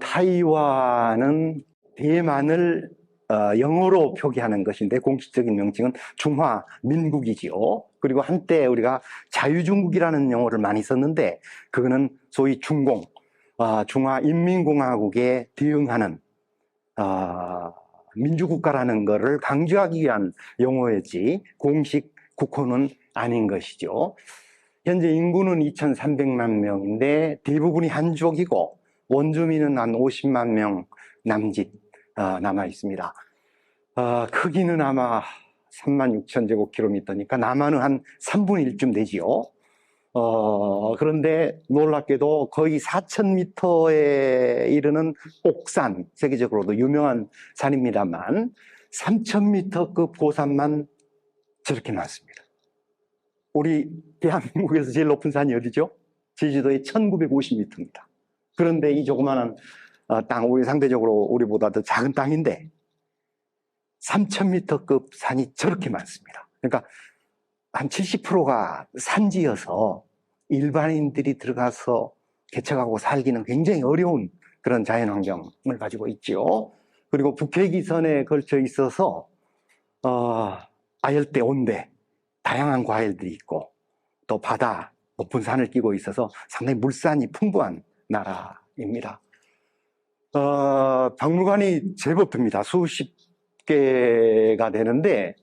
타이완은 대만을 영어로 표기하는 것인데 공식적인 명칭은 중화민국이지요. 그리고 한때 우리가 자유중국이라는 용어를 많이 썼는데 그거는 소위 중공, 중화인민공화국에 대응하는 민주국가라는 것을 강조하기 위한 용어였지 공식 국호는 아닌 것이죠. 현재 인구는 2,300만 명인데 대부분이 한족이고 원주민은 한 50만 명 남짓 남아 있습니다. 크기는 아마 36,000제곱킬로미터니까 남한은 한 3분의 1쯤 되지요. 그런데 놀랍게도 거의 4,000m에 이르는 옥산, 세계적으로도 유명한 산입니다만 3,000m급 고산만 저렇게 많습니다. 우리 대한민국에서 제일 높은 산이 어디죠? 제주도의 1950m입니다. 그런데 이 조그마한 땅, 우리 상대적으로 우리보다 더 작은 땅인데 3,000m급 산이 저렇게 많습니다. 그러니까 한 70%가 산지여서 일반인들이 들어가서 개척하고 살기는 굉장히 어려운 그런 자연환경을 가지고 있죠. 그리고 북해기선에 걸쳐 있어서 아열대, 온대, 다양한 과일들이 있고 또 바다, 높은 산을 끼고 있어서 상당히 물산이 풍부한 나라입니다. 박물관이 제법 듭니다. 수십 개가 되는데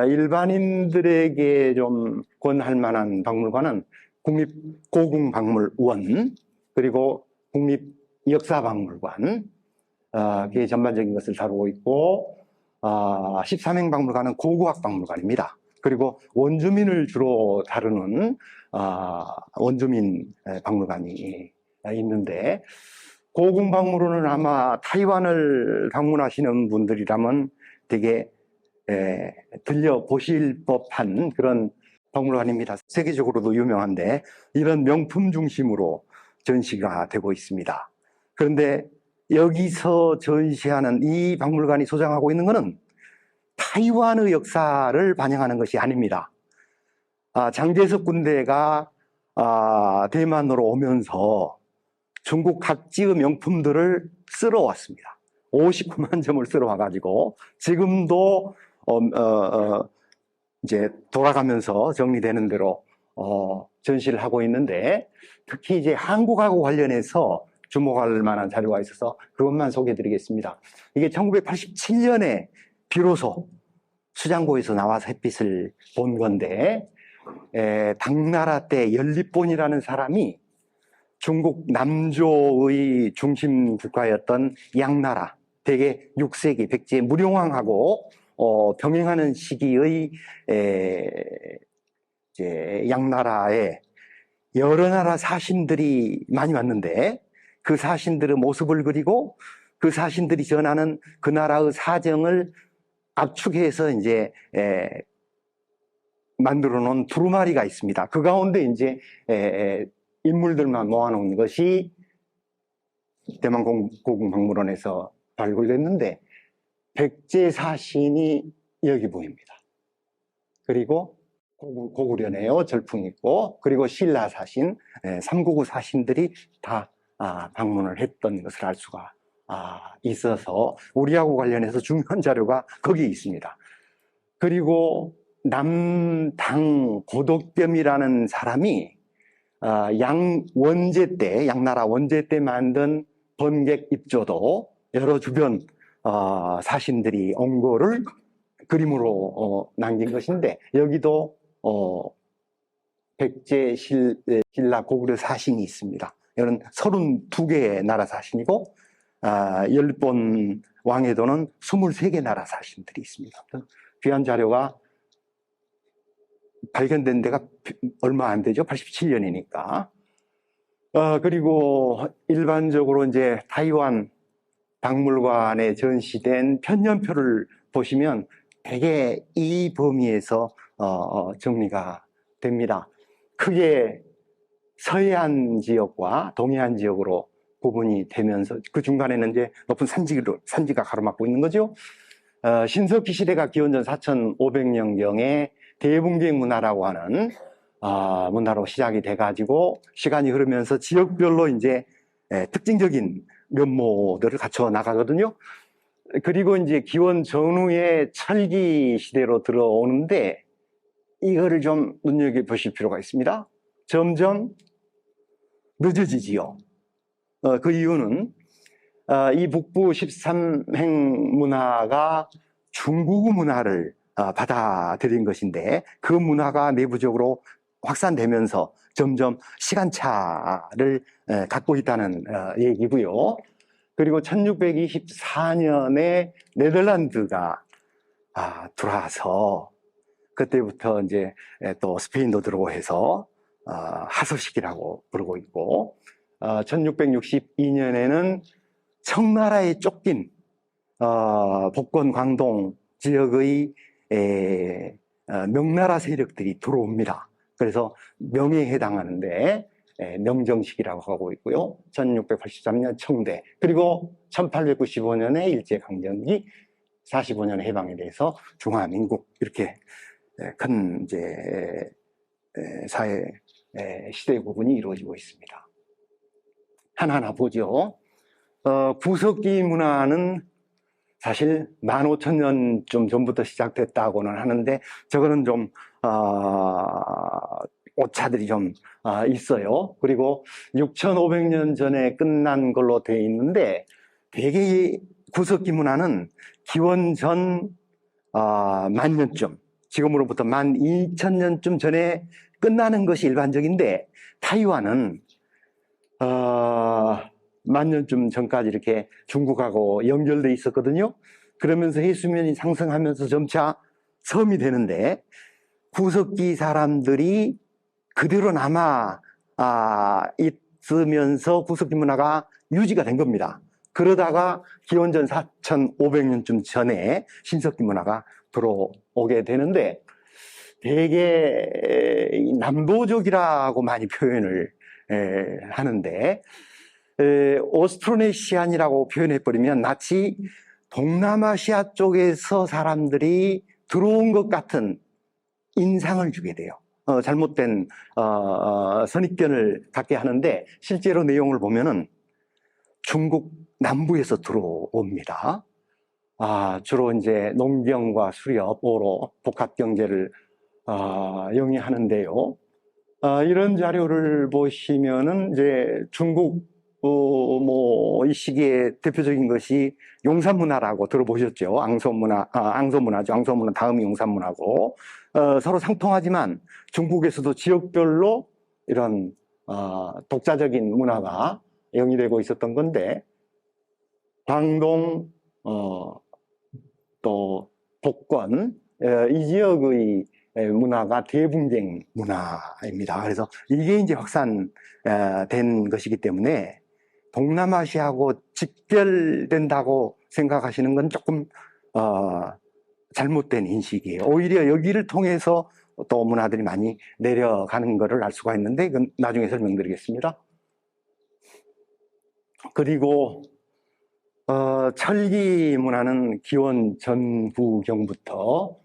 일반인들에게 좀 권할 만한 박물관은 국립고궁박물원 그리고 국립역사박물관 그게 전반적인 것을 다루고 있고 13행 박물관은 고고학박물관입니다. 그리고 원주민을 주로 다루는 원주민 박물관이 있는데 고궁박물원은 아마 타이완을 방문하시는 분들이라면 되게 들려보실 법한 그런 박물관입니다. 세계적으로도 유명한데 이런 명품 중심으로 전시가 되고 있습니다. 그런데 여기서 전시하는 이 박물관이 소장하고 있는 것은 타이완의 역사를 반영하는 것이 아닙니다. 장제석 군대가 대만으로 오면서 중국 각지의 명품들을 쓸어왔습니다. 59만 점을 쓸어와가지고 지금도 이제 돌아가면서 정리되는 대로 전시를 하고 있는데 특히 이제 한국하고 관련해서 주목할 만한 자료가 있어서 그것만 소개해드리겠습니다. 이게 1987년에 비로소 수장고에서 나와서 햇빛을 본 건데 당나라 때 연립본이라는 사람이 중국 남조의 중심 국가였던 양나라, 대개 6세기 백제 무룡왕하고 병행하는 시기의 이제 양나라에 여러 나라 사신들이 많이 왔는데 그 사신들의 모습을 그리고 그 사신들이 전하는 그 나라의 사정을 압축해서 이제 만들어 놓은 두루마리가 있습니다. 그 가운데 이제 인물들만 모아놓은 것이 대만 고궁박물원에서 발굴됐는데 백제사신이 여기 보입니다. 그리고 고구려네요. 절풍이 있고 그리고 신라사신, 삼국의 사신들이 다 방문을 했던 것을 알 수가 있어서 우리하고 관련해서 중요한 자료가 거기에 있습니다. 그리고 남당 고덕겸이라는 사람이 양원제 때, 양나라 원제 때 만든 번객 입조도 여러 주변 사신들이 온 거를 그림으로 남긴 것인데 여기도 백제, 신라, 고구려 사신이 있습니다. 이런 32개의 나라 사신이고 연립본 왕에도는 23개 나라 사신들이 있습니다. 귀한 자료가 발견된 데가 얼마 안 되죠. 87년이니까. 그리고 일반적으로 이제 타이완 박물관에 전시된 편년표를 보시면 대개 이 범위에서 정리가 됩니다. 크게 서해안 지역과 동해안 지역으로 구분이 되면서 그 중간에는 이제 높은 산지가 가로막고 있는 거죠. 신석기 시대가 기원전 4,500년경에 대붕괴 문화라고 하는 문화로 시작이 돼가지고 시간이 흐르면서 지역별로 이제 특징적인 면모들을 갖춰 나가거든요. 그리고 이제 기원 전후의 철기 시대로 들어오는데 이거를 좀 눈여겨보실 필요가 있습니다. 점점 늦어지지요. 그 이유는 이 북부 13행 문화가 중국 문화를 받아들인 것인데 그 문화가 내부적으로 확산되면서 점점 시간차를 갖고 있다는 얘기고요. 그리고 1624년에 네덜란드가 들어와서 그때부터 이제 또 스페인도 들어오고 해서 하소식이라고 부르고 있고 1662년에는 청나라에 쫓긴 복권 광동 지역의 명나라 세력들이 들어옵니다. 그래서 명예에 해당하는데 명정식이라고 하고 있고요. 1683년 청대, 그리고 1895년에 일제강점기, 45년 해방에 대해서 중화민국, 이렇게 큰 이제 사회 시대 구분이 이루어지고 있습니다. 하나하나 보죠. 구석기 문화는 사실 15,000년쯤 전부터 시작됐다고는 하는데 저거는 좀 오차들이 좀 있어요. 그리고 6,500년 전에 끝난 걸로 되어 있는데 대개 구석기 문화는 기원 전 만년쯤, 지금으로부터 12,000년쯤 전에 끝나는 것이 일반적인데 타이완은 만년쯤 전까지 이렇게 중국하고 연결돼 있었거든요. 그러면서 해수면이 상승하면서 점차 섬이 되는데 구석기 사람들이 그대로 남아 있으면서 구석기 문화가 유지가 된 겁니다. 그러다가 기원전 4,500년쯤 전에 신석기 문화가 들어오게 되는데 대개 남도족이라고 많이 표현을 하는데 오스트로네시안이라고 표현해버리면 마치 동남아시아 쪽에서 사람들이 들어온 것 같은 인상을 주게 돼요. 잘못된 선입견을 갖게 하는데 실제로 내용을 보면은 중국 남부에서 들어옵니다. 주로 이제 농경과 수렵으로 복합 경제를 영위하는데요. 이런 자료를 보시면은 이제 중국 이 시기에 대표적인 것이 용산문화라고 들어보셨죠? 앙소문화죠. 앙소문화 다음이 용산문화고 서로 상통하지만 중국에서도 지역별로 이런 독자적인 문화가 영위되고 있었던 건데 광동 또 복권 이 지역의 문화가 대분쟁 문화입니다. 그래서 이게 이제 확산된 것이기 때문에 동남아시아하고 직결된다고 생각하시는 건 조금 잘못된 인식이에요. 오히려 여기를 통해서 또 문화들이 많이 내려가는 것을 알 수가 있는데 이건 나중에 설명드리겠습니다. 그리고 철기 문화는 기원 전후경부터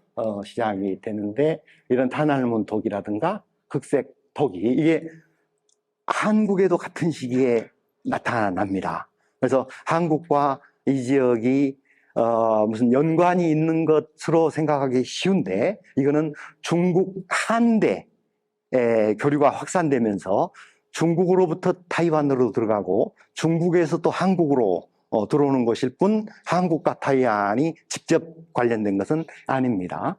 시작이 되는데 이런 단알문톡이라든가 극색톡이 이게 한국에도 같은 시기에 나타납니다. 그래서 한국과 이 지역이 무슨 연관이 있는 것으로 생각하기 쉬운데 이거는 중국 한대 교류가 확산되면서 중국으로부터 타이완으로 들어가고 중국에서 또 한국으로 들어오는 것일 뿐 한국과 타이완이 직접 관련된 것은 아닙니다.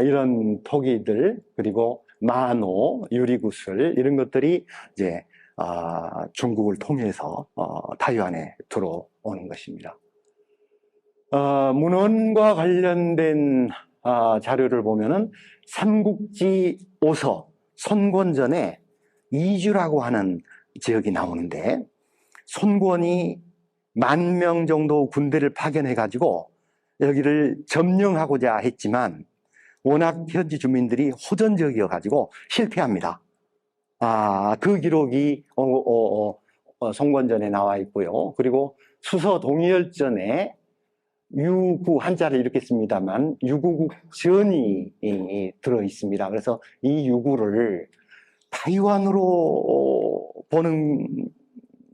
이런 토기들 그리고 만호, 유리구슬 이런 것들이 이제 중국을 통해서 타이완에 들어오는 것입니다. 문헌과 관련된 자료를 보면은 삼국지 5서 손권전에 이주라고 하는 지역이 나오는데 손권이 10,000명 정도 군대를 파견해 가지고 여기를 점령하고자 했지만 워낙 현지 주민들이 호전적이어 가지고 실패합니다. 그 기록이 손권전에 나와 있고요. 그리고 수서 동열전에 유구 한자를 이렇게 씁니다만 유구국전이 들어 있습니다. 그래서 이 유구를 타이완으로 보는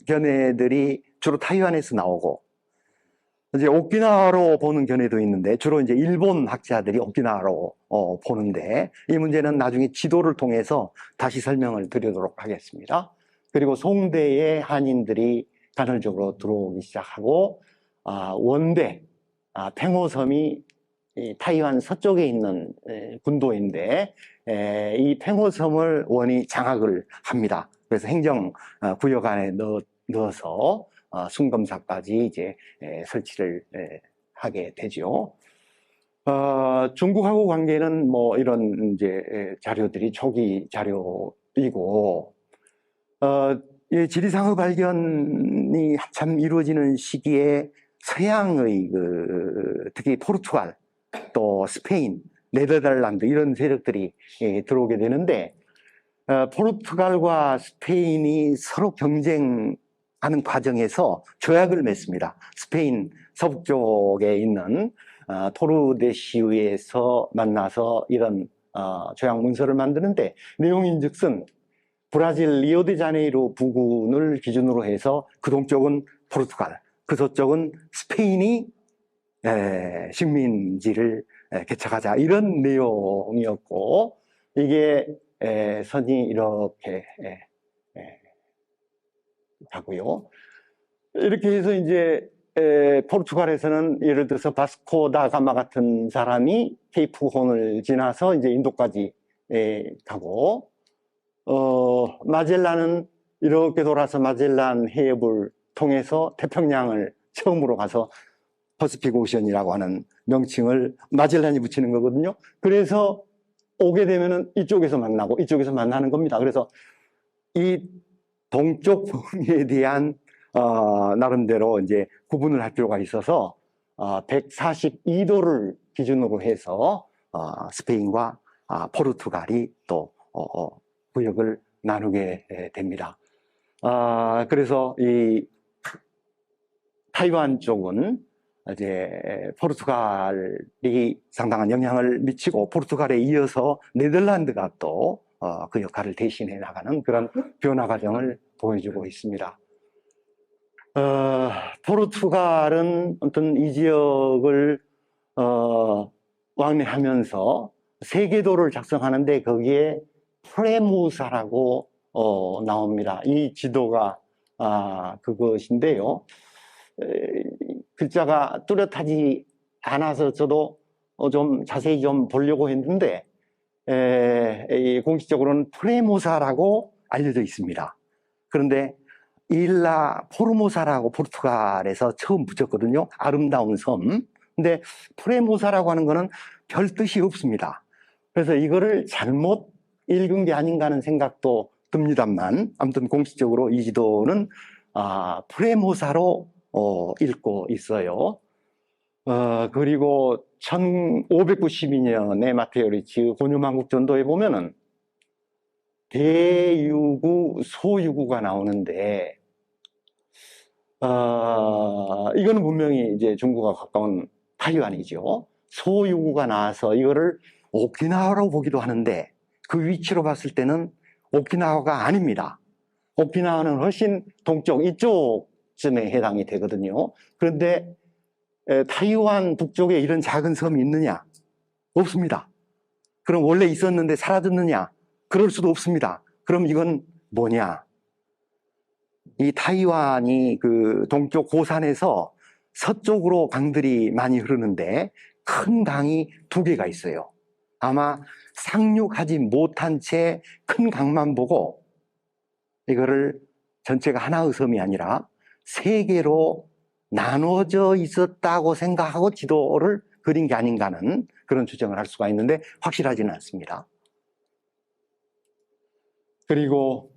견해들이 주로 타이완에서 나오고, 이제 오키나와로 보는 견해도 있는데, 주로 이제 일본 학자들이 오키나와로 보는데, 이 문제는 나중에 지도를 통해서 다시 설명을 드리도록 하겠습니다. 그리고 송대의 한인들이 간헐적으로 들어오기 시작하고, 원대, 팽호섬이 타이완 서쪽에 있는 군도인데, 이 팽호섬을 원이 장악을 합니다. 그래서 행정 구역 안에 넣어서 순검사까지 이제 설치를 하게 되죠. 중국하고 관계는 뭐 이런 이제 자료들이 초기 자료이고, 이 지리상의 발견이 한참 이루어지는 시기에 서양의 특히 포르투갈, 또 스페인, 네덜란드 이런 세력들이 들어오게 되는데, 포르투갈과 스페인이 서로 경쟁하는 과정에서 조약을 맺습니다. 스페인 서북쪽에 있는 토르데시우에서 만나서 이런 조약 문서를 만드는데, 내용인즉슨 브라질 리오데자네이루 부근을 기준으로 해서 그 동쪽은 포르투갈, 그 서쪽은 스페인이 식민지를 개척하자, 이런 내용이었고, 이게 선이 이렇게 가고요. 이렇게 해서 이제 포르투갈에서는 예를 들어서 바스코 다 가마 같은 사람이 케이프 혼을 지나서 이제 인도까지 가고, 마젤란은 이렇게 돌아서 마젤란 해협을 통해서 태평양을 처음으로 가서 퍼시픽 오션이라고 하는 명칭을 마젤란이 붙이는 거거든요. 그래서 오게 되면은 이쪽에서 만나고 이쪽에서 만나는 겁니다. 그래서 이 동쪽 범위에 대한 나름대로 이제 구분을 할 필요가 있어서 142도를 기준으로 해서 스페인과 포르투갈이 또 구역을 나누게 됩니다. 그래서 이 타이완 쪽은 이제 포르투갈이 상당한 영향을 미치고, 포르투갈에 이어서 네덜란드가 또 그 역할을 대신해 나가는 그런 변화 과정을 보여주고 있습니다. 포르투갈은 어떤 이 지역을 왕래하면서 세계도를 작성하는데 거기에 프레무사라고 나옵니다. 이 지도가 그것인데요. 글자가 뚜렷하지 않아서 저도 좀 자세히 좀 보려고 했는데, 공식적으로는 프레모사라고 알려져 있습니다. 그런데 일라 포르모사라고 포르투갈에서 처음 붙였거든요. 아름다운 섬. 근데 프레모사라고 하는 거는 별 뜻이 없습니다. 그래서 이거를 잘못 읽은 게 아닌가 하는 생각도 듭니다만, 아무튼 공식적으로 이 지도는 프레모사로 읽고 있어요. 그리고 1592년에 마테오 리치 곤유만국전도에 보면은 대유구, 소유구가 나오는데, 이거는 분명히 이제 중국과 가까운 타이완이죠. 소유구가 나와서 이거를 오키나와로 보기도 하는데, 그 위치로 봤을 때는 오키나와가 아닙니다. 오키나와는 훨씬 동쪽, 이쪽쯤에 해당이 되거든요. 그런데 타이완 북쪽에 이런 작은 섬이 있느냐? 없습니다. 그럼 원래 있었는데 사라졌느냐? 그럴 수도 없습니다. 그럼 이건 뭐냐? 이 타이완이 그 동쪽 고산에서 서쪽으로 강들이 많이 흐르는데 큰 강이 두 개가 있어요. 아마 상륙하지 못한 채 큰 강만 보고 이거를 전체가 하나의 섬이 아니라 세 개로 나눠져 있었다고 생각하고 지도를 그린 게 아닌가 하는 그런 추정을 할 수가 있는데 확실하지는 않습니다. 그리고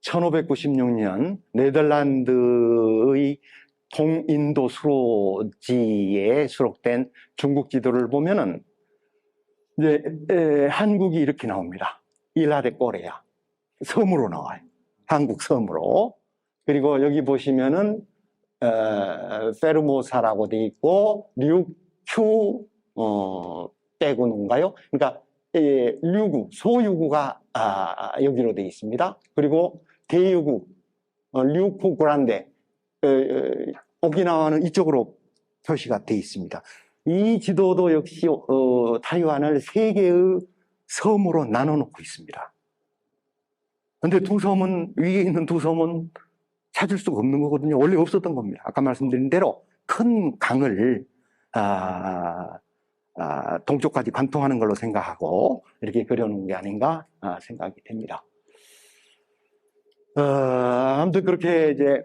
1596년 네덜란드의 동인도 수로지에 수록된 중국 지도를 보면은 이제 한국이 이렇게 나옵니다. 일라데 꼬레야. 섬으로 나와요. 한국 섬으로. 그리고 여기 보시면은 페르모사라고 돼 있고 류큐 빼고는가요? 그러니까 류구, 소유구가 여기로 돼 있습니다. 그리고 대유구, 류쿠 그란데, 오키나와는 이쪽으로 표시가 되어 있습니다. 이 지도도 역시 타이완을 세 개의 섬으로 나눠 놓고 있습니다. 근데 두 섬은, 위에 있는 두 섬은 찾을 수가 없는 거거든요. 원래 없었던 겁니다. 아까 말씀드린 대로 큰 강을 동쪽까지 관통하는 걸로 생각하고 이렇게 그려놓은 게 아닌가 생각이 됩니다. 아무튼 그렇게 이제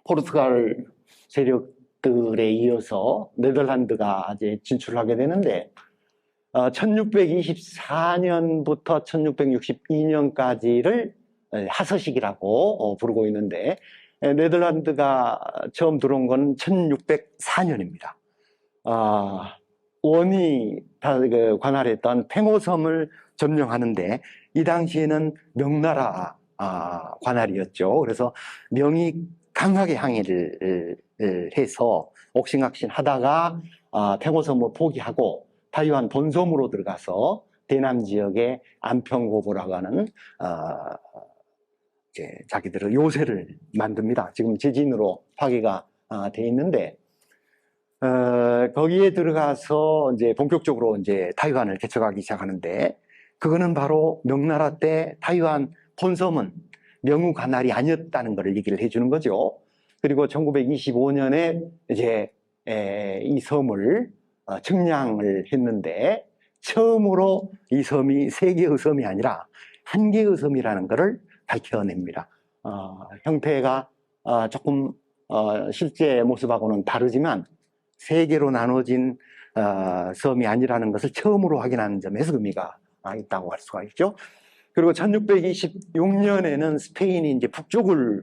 포르투갈 세력들에 이어서 네덜란드가 이제 진출하게 되는데, 1624년부터 1662년까지를 하서식이라고 부르고 있는데, 네덜란드가 처음 들어온 건 1604년입니다. 원이 관할했던 팽호섬을 점령하는데, 이 당시에는 명나라 관할이었죠. 그래서 명이 강하게 항의를 해서 옥신각신 하다가 팽호섬을 포기하고 타이완 본섬으로 들어가서 대남 지역의 안평고보라고 하는 이제 자기들의 요새를 만듭니다. 지금 지진으로 파괴가 돼 있는데, 거기에 들어가서 이제 본격적으로 이제 타이완을 개척하기 시작하는데, 그거는 바로 명나라 때 타이완 본섬은 명우 관할이 아니었다는 것을 얘기를 해주는 거죠. 그리고 1925년에 이제 이 섬을 측량을 했는데, 처음으로 이 섬이 세 개의 섬이 아니라 한 개의 섬이라는 것을 밝혀냅니다. 형태가 조금 실제 모습하고는 다르지만 세 개로 나눠진 섬이 아니라는 것을 처음으로 확인하는 점에서 의미가 있다고 할 수가 있죠. 그리고 1626년에는 스페인이 이제 북쪽을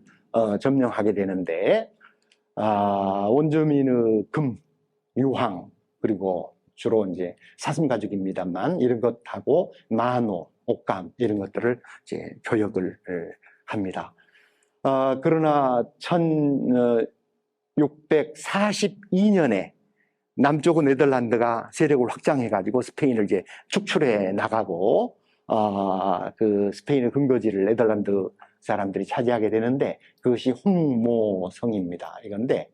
점령하게 되는데, 원주민의 금, 유황, 그리고 주로 이제 사슴 가죽입니다만 이런 것하고 마노, 옷감 이런 것들을 이제 교역을 합니다. 그러나 1642년에 남쪽의 네덜란드가 세력을 확장해가지고 스페인을 이제 축출해 나가고, 그 스페인의 근거지를 네덜란드 사람들이 차지하게 되는데, 그것이 홍모성입니다. 이건데,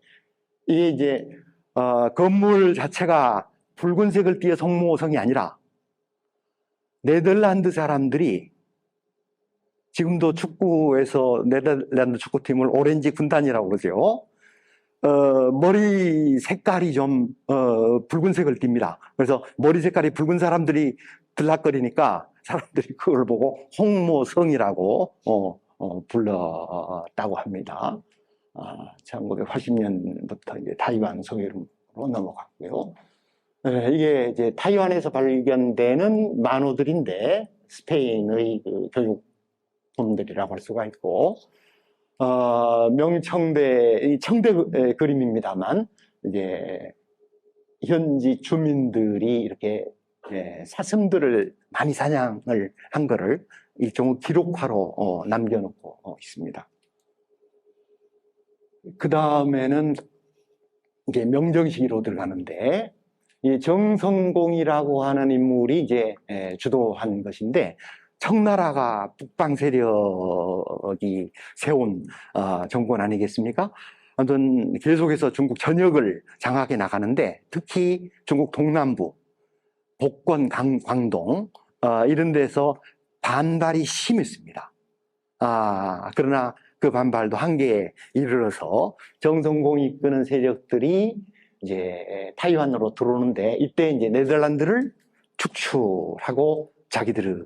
이게 이제, 건물 자체가 붉은색을 띠어서 홍모성이 아니라, 네덜란드 사람들이 지금도 축구에서 네덜란드 축구팀을 오렌지 군단이라고 그러죠. 머리 색깔이 좀 붉은색을 띱니다. 그래서 머리 색깔이 붉은 사람들이 들락거리니까 사람들이 그걸 보고 홍모성이라고 불렀다고 합니다. 1980년부터 이제 타이완 성이름으로 넘어갔고요. 이게 이제 타이완에서 발견되는 만호들인데, 스페인의 그 교육품들이라고 할 수가 있고, 명청대, 청대 그림입니다만, 이제, 현지 주민들이 이렇게 사슴들을 많이 사냥을 한 거를 일종의 기록화로 남겨놓고 있습니다. 그 다음에는 이제 명정시기로 들어가는데, 이 정성공이라고 하는 인물이 이제 주도한 것인데, 청나라가 북방 세력이 세운 정권 아니겠습니까? 아무튼 계속해서 중국 전역을 장악해 나가는데, 특히 중국 동남부, 복권, 광동 이런 데서 반발이 심했습니다. 그러나 그 반발도 한계에 이르러서 정성공이 이끄는 세력들이 이제 타이완으로 들어오는데, 이때 이제 네덜란드를 축출하고 자기들의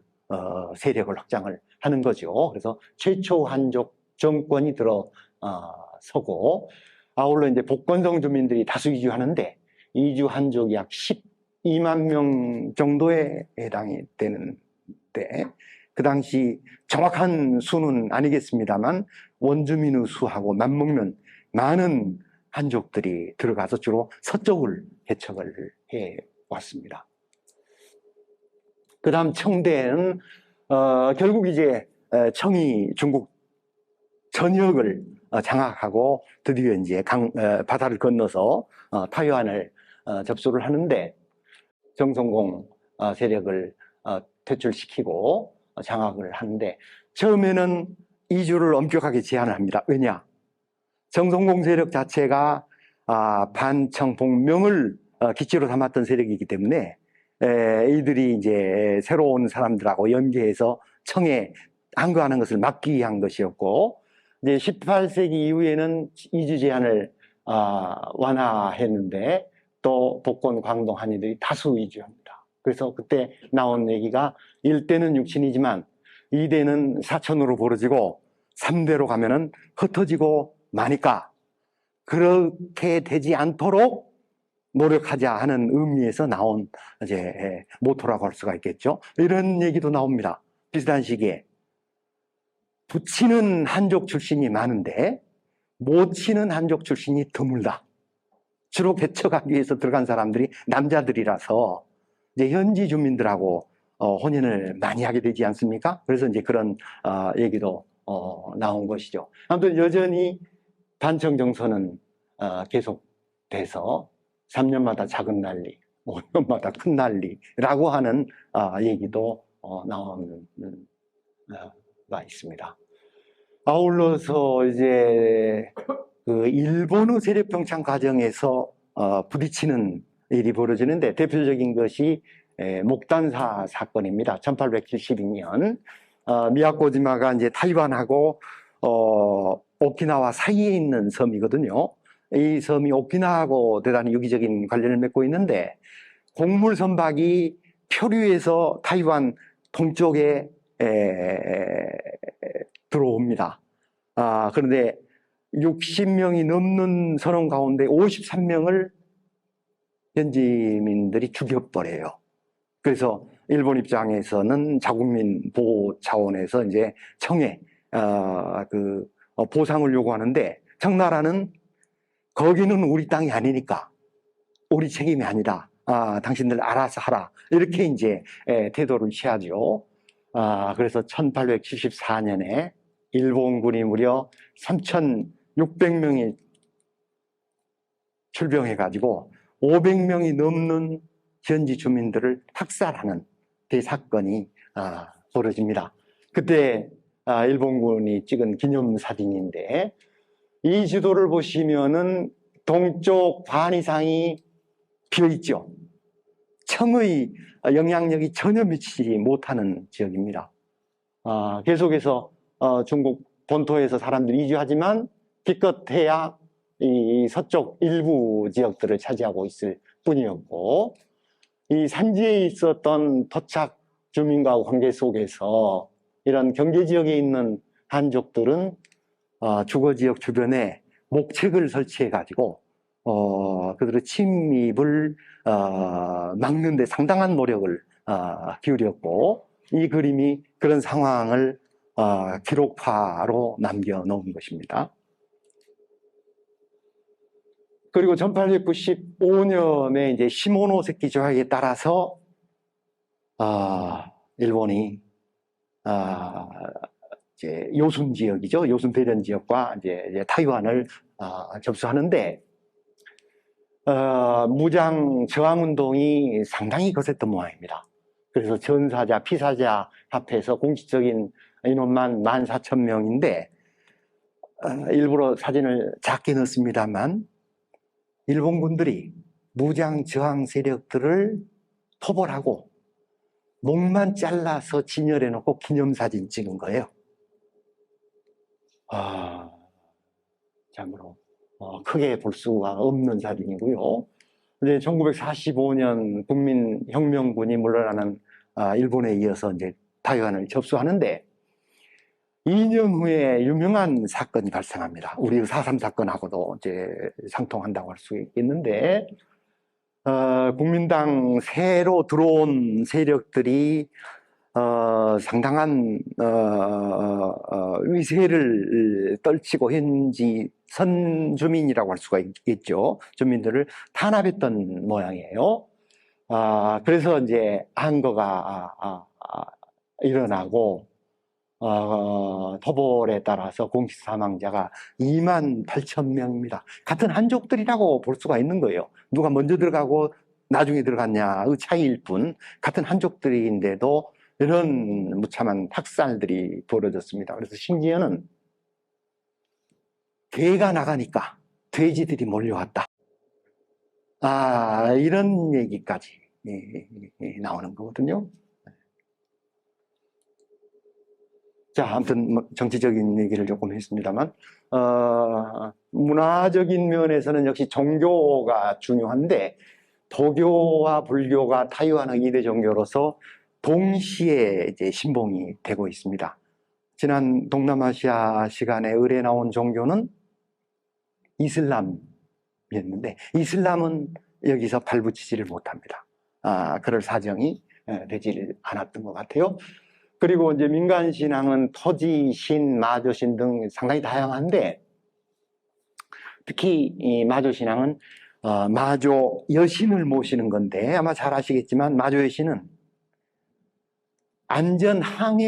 세력을 확장을 하는 거죠. 그래서 최초 한족 정권이 들어서고, 아울러 이제 복건성 주민들이 다수 이주하는데, 이주 한족이 약 12만 명 정도에 해당이 되는데, 그 당시 정확한 수는 아니겠습니다만 원주민의 수하고 맞먹는 많은 한족들이 들어가서 주로 서쪽을 개척을 해 왔습니다. 그 다음 청대는 결국 이제 청이 중국 전역을 장악하고 드디어 이제 바다를 건너서 타이완을 접수를 하는데, 정성공 세력을 퇴출시키고 장악을 하는데, 처음에는 이주를 엄격하게 제한을 합니다. 왜냐? 정성공 세력 자체가 반청봉명을 기치로 삼았던 세력이기 때문에 이들이 이제 새로운 사람들하고 연계해서 청에 항거하는 것을 막기 위한 것이었고, 이제 18세기 이후에는 이주 제한을 완화했는데 또 복권, 광동, 한의들이 다수 이주합니다. 그래서 그때 나온 얘기가 1대는 육친이지만 2대는 사촌으로 벌어지고 3대로 가면은 흩어지고 마니까 그렇게 되지 않도록 노력하자 하는 의미에서 나온 이제 모토라고 할 수가 있겠죠. 이런 얘기도 나옵니다. 비슷한 시기에 붙이는 한족 출신이 많은데 못 치는 한족 출신이 드물다. 주로 개척하기 위해서 들어간 사람들이 남자들이라서 이제 현지 주민들하고 혼인을 많이 하게 되지 않습니까? 그래서 이제 그런 얘기도 나온 것이죠. 아무튼 여전히 반청정서는 계속돼서 3년마다 작은 난리, 5년마다 큰 난리라고 하는 얘기도 나오는 가 있습니다. 아울러서 이제 그 일본의 세력 병창 과정에서 부딪히는 일이 벌어지는데 대표적인 것이 목단사 사건입니다. 1872년 미야코지마가 이제 타이완하고 오키나와 사이에 있는 섬이거든요. 이 섬이 오키나와하고 대단히 유기적인 관련을 맺고 있는데 곡물 선박이 표류해서 타이완 동쪽에 들어옵니다. 그런데 60명이 넘는 선원 가운데 53명을 현지민들이 죽여버려요. 그래서 일본 입장에서는 자국민 보호 차원에서 이제 청에 보상을 요구하는데 청나라는 거기는 우리 땅이 아니니까 우리 책임이 아니다. 당신들 알아서 하라. 이렇게 이제 태도를 취하죠. 그래서 1874년에 일본군이 무려 3,600명이 출병해가지고 500명이 넘는 현지 주민들을 학살하는 대사건이 벌어집니다. 그때 일본군이 찍은 기념사진인데 이 지도를 보시면은 동쪽 반 이상이 비어있죠. 청의 영향력이 전혀 미치지 못하는 지역입니다. 계속해서 중국 본토에서 사람들이 이주하지만 기껏해야 이 서쪽 일부 지역들을 차지하고 있을 뿐이었고, 이 산지에 있었던 토착 주민과 관계 속에서 이런 경계지역에 있는 한족들은 주거지역 주변에 목책을 설치해 가지고 그들의 침입을 막는 데 상당한 노력을 기울였고, 이 그림이 그런 상황을 기록화로 남겨놓은 것입니다. 그리고 1895년에 이제 시모노세키 조약에 따라서 일본이 이제 요순 지역이죠. 요순 대련 지역과 이제 타이완을 접수하는데 무장 저항 운동이 상당히 거셌던 모양입니다. 그래서 전사자, 피사자 합해서 공식적인 인원만 14,000명인데 일부러 사진을 작게 넣습니다만 일본군들이 무장 저항 세력들을 토벌하고 목만 잘라서 진열해 놓고 기념사진 찍은 거예요. 참으로 크게 볼 수가 없는 사진이고요. 이제 1945년 국민혁명군이 물러나는 일본에 이어서 이제 타이완을 접수하는데 2년 후에 유명한 사건이 발생합니다. 우리 4.3 사건하고도 이제 상통한다고 할 수 있겠는데, 국민당 새로 들어온 세력들이 상당한 위세를 떨치고 현지 선주민이라고 할 수가 있겠죠. 주민들을 탄압했던 모양이에요. 그래서 이제 항거가 일어나고 토벌에 따라서 공식 사망자가 28,000명입니다. 같은 한족들이라고 볼 수가 있는 거예요. 누가 먼저 들어가고 나중에 들어갔냐의 차이일 뿐 같은 한족들인데도 이런 무참한 학살들이 벌어졌습니다. 그래서 심지어는 개가 나가니까 돼지들이 몰려왔다. 이런 얘기까지 나오는 거거든요. 자, 아무튼 뭐 정치적인 얘기를 조금 했습니다만, 문화적인 면에서는 역시 종교가 중요한데, 도교와 불교가 타이완의 2대 종교로서 동시에 이제 신봉이 되고 있습니다. 지난 동남아시아 시간에 의뢰 나온 종교는 이슬람이었는데, 이슬람은 여기서 발붙이지를 못합니다. 그럴 사정이 되질 않았던 것 같아요. 그리고 이제 민간 신앙은 토지, 신, 마조 신 등 상당히 다양한데, 특히 이 마조 신앙은 마조 여신을 모시는 건데, 아마 잘 아시겠지만 마조 여신은 안전 항해를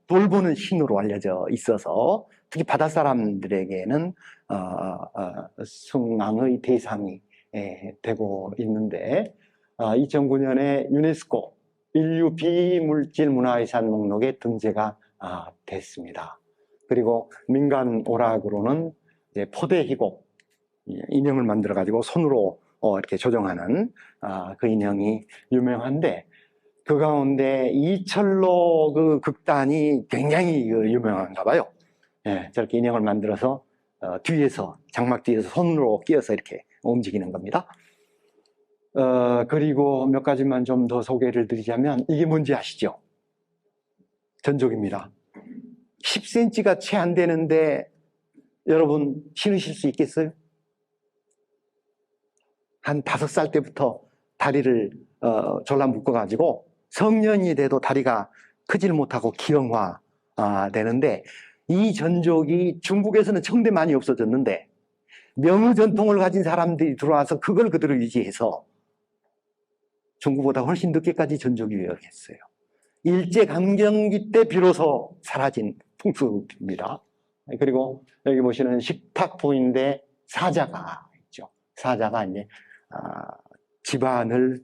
돌보는 신으로 알려져 있어서 특히 바다 사람들에게는 숭앙의 대상이 되고 있는데, 2009년에 유네스코 인류 비물질 문화유산 목록에 등재가 됐습니다. 그리고 민간 오락으로는 이제 포대희곡 인형을 만들어 가지고 손으로 이렇게 조정하는 그 인형이 유명한데, 그 가운데 이철로 그 극단이 굉장히 유명한가 봐요. 저렇게 인형을 만들어서 뒤에서, 장막 뒤에서 손으로 끼워서 이렇게 움직이는 겁니다. 그리고 몇 가지만 좀 더 소개를 드리자면, 이게 뭔지 아시죠? 전족입니다. 10cm가 채 안 되는데 여러분 신으실 수 있겠어요? 한 5살 때부터 다리를 졸라 묶어가지고 성년이 돼도 다리가 크질 못하고 기형화 되는데, 이 전족이 중국에서는 청대 많이 없어졌는데 명의 전통을 가진 사람들이 들어와서 그걸 그대로 유지해서 중국보다 훨씬 늦게까지 전족이 유행했어요. 일제강점기 때 비로소 사라진 풍습입니다. 그리고 여기 보시는 식탁보인데 사자가 있죠. 사자가 이제 집안을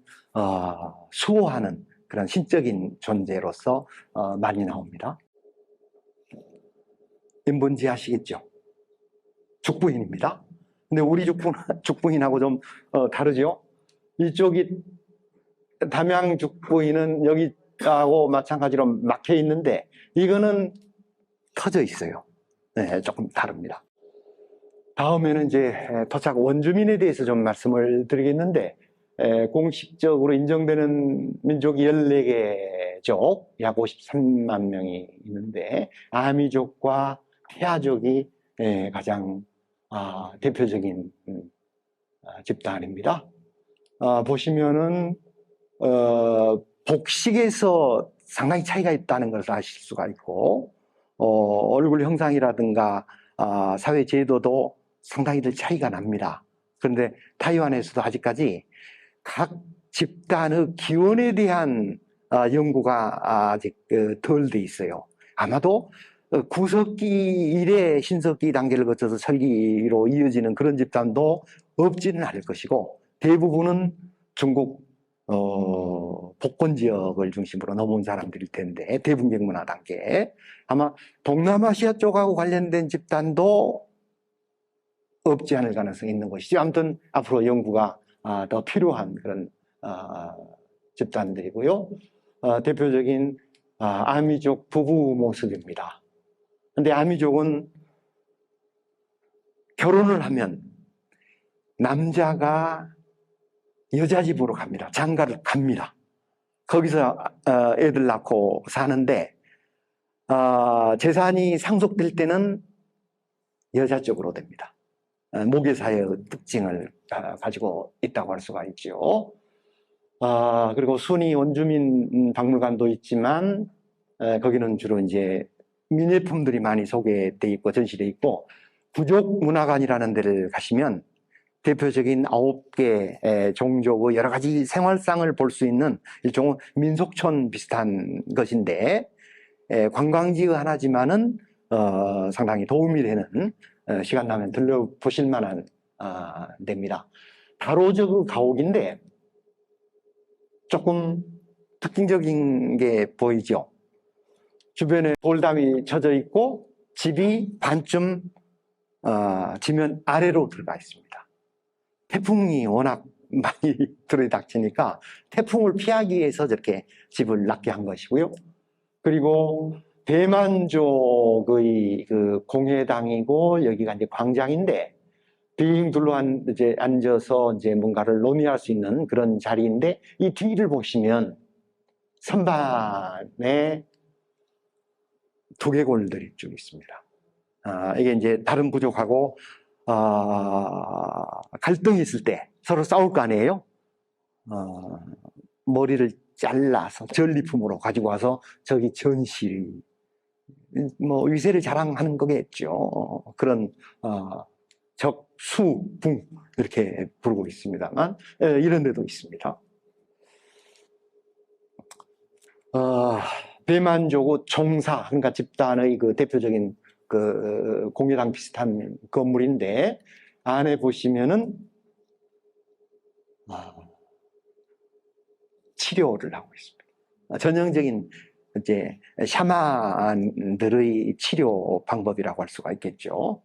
수호하는 그런 신적인 존재로서 많이 나옵니다. 뭔지 아시겠죠? 죽부인입니다. 근데 우리 죽부인하고 좀 다르죠? 이쪽이 담양 죽부인은 여기하고 마찬가지로 막혀 있는데, 이거는 터져 있어요. 네, 조금 다릅니다. 다음에는 이제 토착 원주민에 대해서 좀 말씀을 드리겠는데, 공식적으로 인정되는 민족이 14개족, 약 53만 명이 있는데, 아미족과 태아족이 가장 대표적인 집단입니다. 보시면은 복식에서 상당히 차이가 있다는 것을 아실 수가 있고, 얼굴 형상이라든가 사회 제도도 상당히들 차이가 납니다. 그런데 타이완에서도 아직까지 각 집단의 기원에 대한 연구가 아직 덜 돼 있어요. 아마도 구석기 이래 신석기 단계를 거쳐서 설기로 이어지는 그런 집단도 없지는 않을 것이고, 대부분은 중국 복권 지역을 중심으로 넘어온 사람들일 텐데, 대분경 문화 단계, 아마 동남아시아 쪽하고 관련된 집단도 없지 않을 가능성이 있는 것이죠. 아무튼 앞으로 연구가 더 필요한 그런 집단들이고요. 대표적인 아미족 부부 모습입니다. 근데 아미족은 결혼을 하면 남자가 여자 집으로 갑니다. 장가를 갑니다. 거기서 애들 낳고 사는데, 재산이 상속될 때는 여자 쪽으로 됩니다. 모계사의 특징을 가지고 있다고 할 수가 있죠. 그리고 순위 원주민 박물관도 있지만, 거기는 주로 이제 민예품들이 많이 소개돼 있고 전시돼 있고, 부족 문화관이라는 데를 가시면 대표적인 9개 종족의 여러 가지 생활상을 볼 수 있는 일종의 민속촌 비슷한 것인데, 관광지의 하나지만은 상당히 도움이 되는, 시간 나면 들려보실 만한 데입니다. 다로저그 가옥인데, 조금 특징적인 게 보이죠. 주변에 돌담이 쳐져 있고 집이 반쯤 지면 아래로 들어가 있습니다. 태풍이 워낙 많이 들이닥치니까 태풍을 피하기 위해서 저렇게 집을 낮게 한 것이고요. 그리고 대만족의 그 공회당이고 여기가 이제 광장인데 빙 둘러 이제 앉아서 이제 뭔가를 논의할 수 있는 그런 자리인데 이 뒤를 보시면 선반에 두개골들이 쭉 있습니다. 이게 이제 다른 부족하고 갈등이 있을 때 서로 싸울 거 아니에요? 머리를 잘라서 전리품으로 가지고 와서 저기 전시, 뭐 위세를 자랑하는 거겠죠. 그런 적수붕 이렇게 부르고 있습니다만 이런 데도 있습니다. 대만족의 종사, 그러니까 집단의 그 대표적인 그 공회당 비슷한 건물인데 안에 보시면은 치료를 하고 있습니다. 전형적인 이제 샤만들의 치료 방법이라고 할 수가 있겠죠.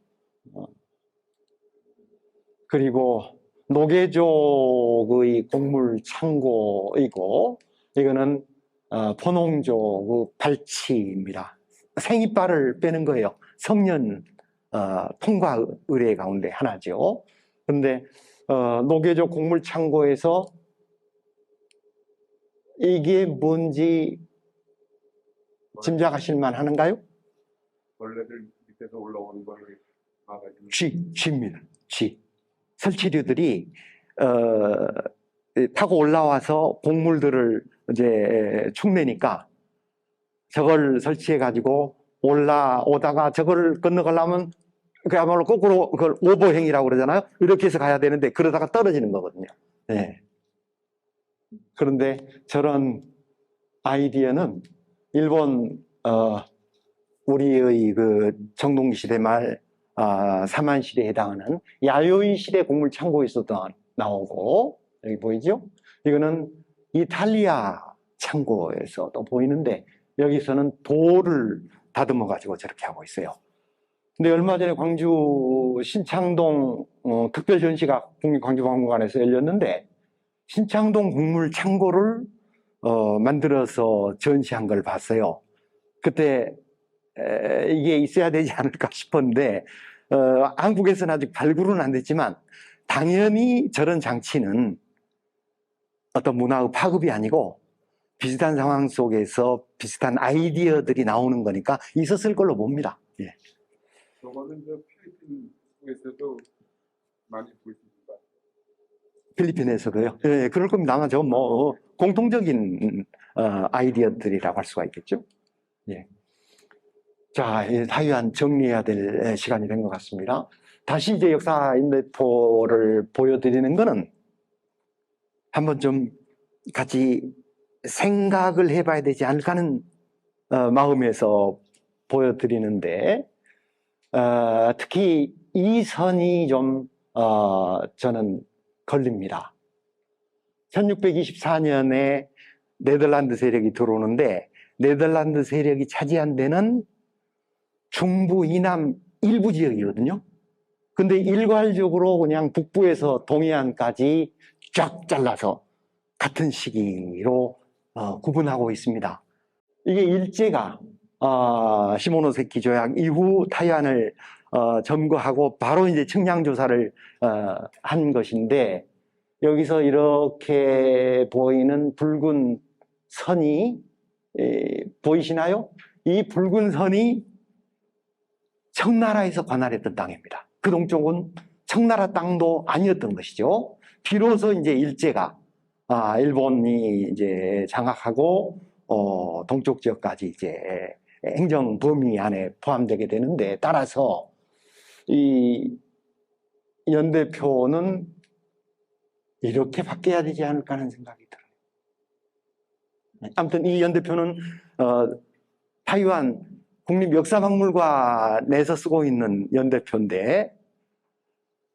그리고 노개족의 곡물 창고이고 이거는 포농족의 발치입니다. 생이빨을 빼는 거예요. 성년 통과 의례 가운데 하나죠. 그런데 노개족 곡물 창고에서 이게 뭔지 짐작하실 만하는가요? 벌레들 밑에서 올라오는 걸 막아주는 쥐입니다. 쥐. 설치류들이 타고 올라와서 곡물들을 이제 축내니까 저걸 설치해 가지고 올라오다가 저걸 건너가려면 그야말로 거꾸로 그걸 오버행이라고 그러잖아요. 이렇게 해서 가야 되는데 그러다가 떨어지는 거거든요. 네. 그런데 저런 아이디어는 일본 우리의 그 정동기 시대 말 사만 시대에 해당하는 야요이 시대 곡물 창고에서도 나오고 여기 보이죠? 이거는 이탈리아 창고에서도 보이는데 여기서는 돌을 다듬어 가지고 저렇게 하고 있어요. 근데 얼마 전에 광주 신창동 특별 전시가 국립광주박물관에서 열렸는데 신창동 곡물 창고를 만들어서 전시한 걸 봤어요. 그때 이게 있어야 되지 않을까 싶었는데 한국에서는 아직 발굴은 안 됐지만 당연히 저런 장치는 어떤 문화의 파급이 아니고 비슷한 상황 속에서 비슷한 아이디어들이 나오는 거니까 있었을 걸로 봅니다. 예. 저거는 저 필리핀에서도 많이 볼 수 있는 것 같아요. 필리핀에서도요. 예, 그럴 겁니다. 아마 저 뭐 공통적인 아이디어들이라고 할 수가 있겠죠. 예. 자, 타이완 정리해야 될 시간이 된 것 같습니다. 다시 이제 역사 인대포를 보여드리는 거는 한번 좀 같이 생각을 해봐야 되지 않을까 하는 마음에서 보여드리는데 특히 이 선이 좀 저는 걸립니다. 1624년에 네덜란드 세력이 들어오는데 네덜란드 세력이 차지한 데는 중부 이남 일부 지역이거든요. 근데 일괄적으로 그냥 북부에서 동해안까지 쫙 잘라서 같은 시기로 구분하고 있습니다. 이게 일제가 시모노세키 조약 이후 타이완을 점거하고 바로 이제 측량 조사를 한 것인데 여기서 이렇게 보이는 붉은 선이 보이시나요? 이 붉은 선이 청나라에서 관할했던 땅입니다. 그 동쪽은 청나라 땅도 아니었던 것이죠. 비로소 이제 일제가 일본이 이제 장악하고 동쪽 지역까지 이제 행정 범위 안에 포함되게 되는데 따라서 이 연대표는 이렇게 바뀌어야 되지 않을까 하는 생각이 들어요. 아무튼 이 연대표는 타이완 국립역사박물관에서 쓰고 있는 연대표인데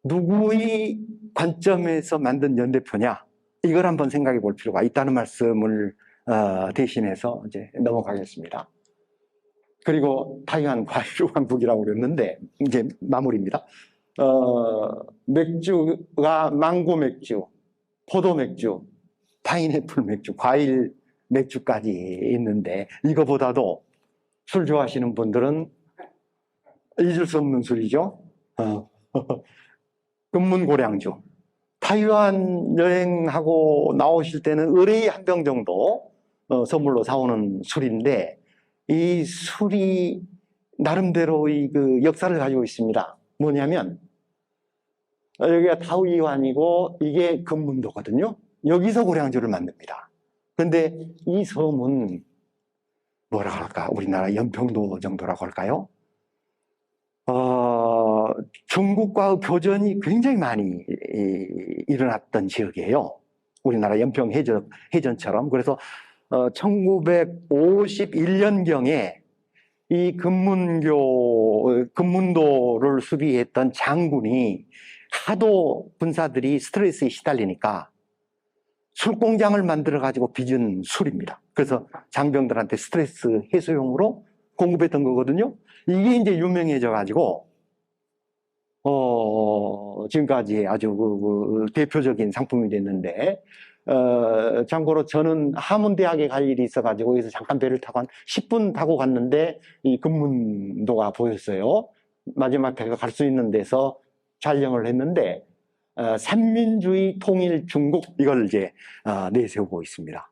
누구의 관점에서 만든 연대표냐? 이걸 한번 생각해 볼 필요가 있다는 말씀을 대신해서 이제 넘어가겠습니다. 그리고 타이완 과일 왕국이라고 그랬는데 이제 마무리입니다. 맥주가 망고 맥주, 포도 맥주, 파인애플 맥주, 과일 맥주까지 있는데 이거보다도 술 좋아하시는 분들은 잊을 수 없는 술이죠. 금문고량주. 타이완 여행하고 나오실 때는 의뢰 한 병 정도 선물로 사오는 술인데 이 술이 나름대로의 그 역사를 가지고 있습니다. 뭐냐면 여기가 타오이완이고 이게 금문도거든요. 여기서 고량주를 만듭니다. 그런데 이 섬은 뭐라 할까? 우리나라 연평도 정도라고 할까요? 중국과의 교전이 굉장히 많이 일어났던 지역이에요. 우리나라 연평 해전처럼. 그래서 1951년경에 이 금문도를 수비했던 장군이 하도 군사들이 스트레스에 시달리니까 술공장을 만들어가지고 빚은 술입니다. 그래서 장병들한테 스트레스 해소용으로 공급했던 거거든요. 이게 이제 유명해져가지고, 지금까지 아주 대표적인 상품이 됐는데, 참고로 저는 하문대학에 갈 일이 있어가지고, 여기서 잠깐 배를 타고 한 10분 타고 갔는데, 이 금문도가 보였어요. 마지막 배가 갈 수 있는 데서 촬영을 했는데, 삼민주의 통일 중국, 이걸 이제, 내세우고 있습니다.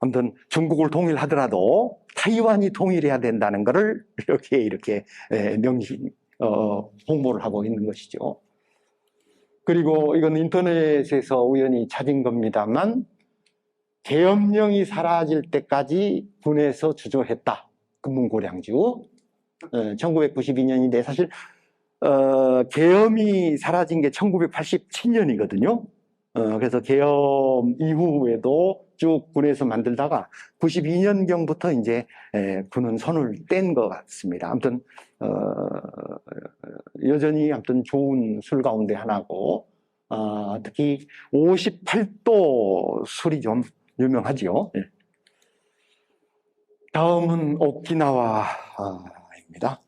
아무튼 중국을 통일하더라도 타이완이 통일해야 된다는 것을 이렇게 홍보를 하고 있는 것이죠. 그리고 이건 인터넷에서 우연히 찾은 겁니다만 계엄령이 사라질 때까지 군에서 주조했다. 금문고량주. 1992년인데 사실 계엄이 사라진 게 1987년이거든요. 그래서 계엄 이후에도 쭉 군에서 만들다가 92년경부터 이제 군은 손을 뗀 것 같습니다. 아무튼 여전히 아무튼 좋은 술 가운데 하나고 특히 58도 술이 좀 유명하지요. 다음은 오키나와입니다.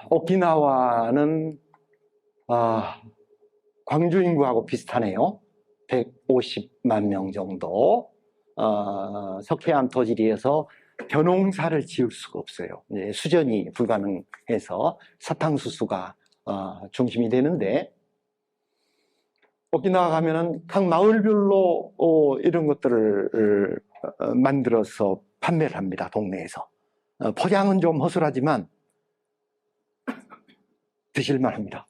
오키나와는 광주 인구하고 비슷하네요. 150만 명 정도. 석회암 토질이어서 벼농사를 지을 수가 없어요. 수전이 불가능해서 사탕수수가 중심이 되는데 오키나와 가면은 각 마을별로 이런 것들을 만들어서 판매를 합니다. 동네에서. 포장은 좀 허술하지만 드실만 합니다.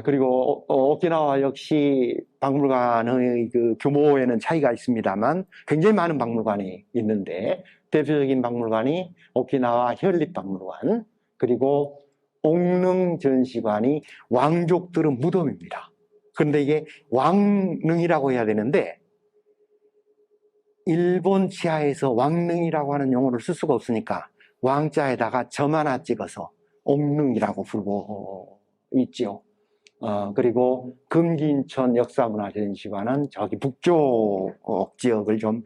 그리고 오키나와 역시 박물관의 그 규모에는 차이가 있습니다만 굉장히 많은 박물관이 있는데 대표적인 박물관이 오키나와 현립박물관 그리고 옥릉 전시관이 왕족들의 무덤입니다. 그런데 이게 왕릉이라고 해야 되는데 일본 치하에서 왕릉이라고 하는 용어를 쓸 수가 없으니까 왕자에다가 점 하나 찍어서 옥릉이라고 부르고 있죠. 그리고 금기인천 역사문화전시관은 저기 북쪽 지역을 좀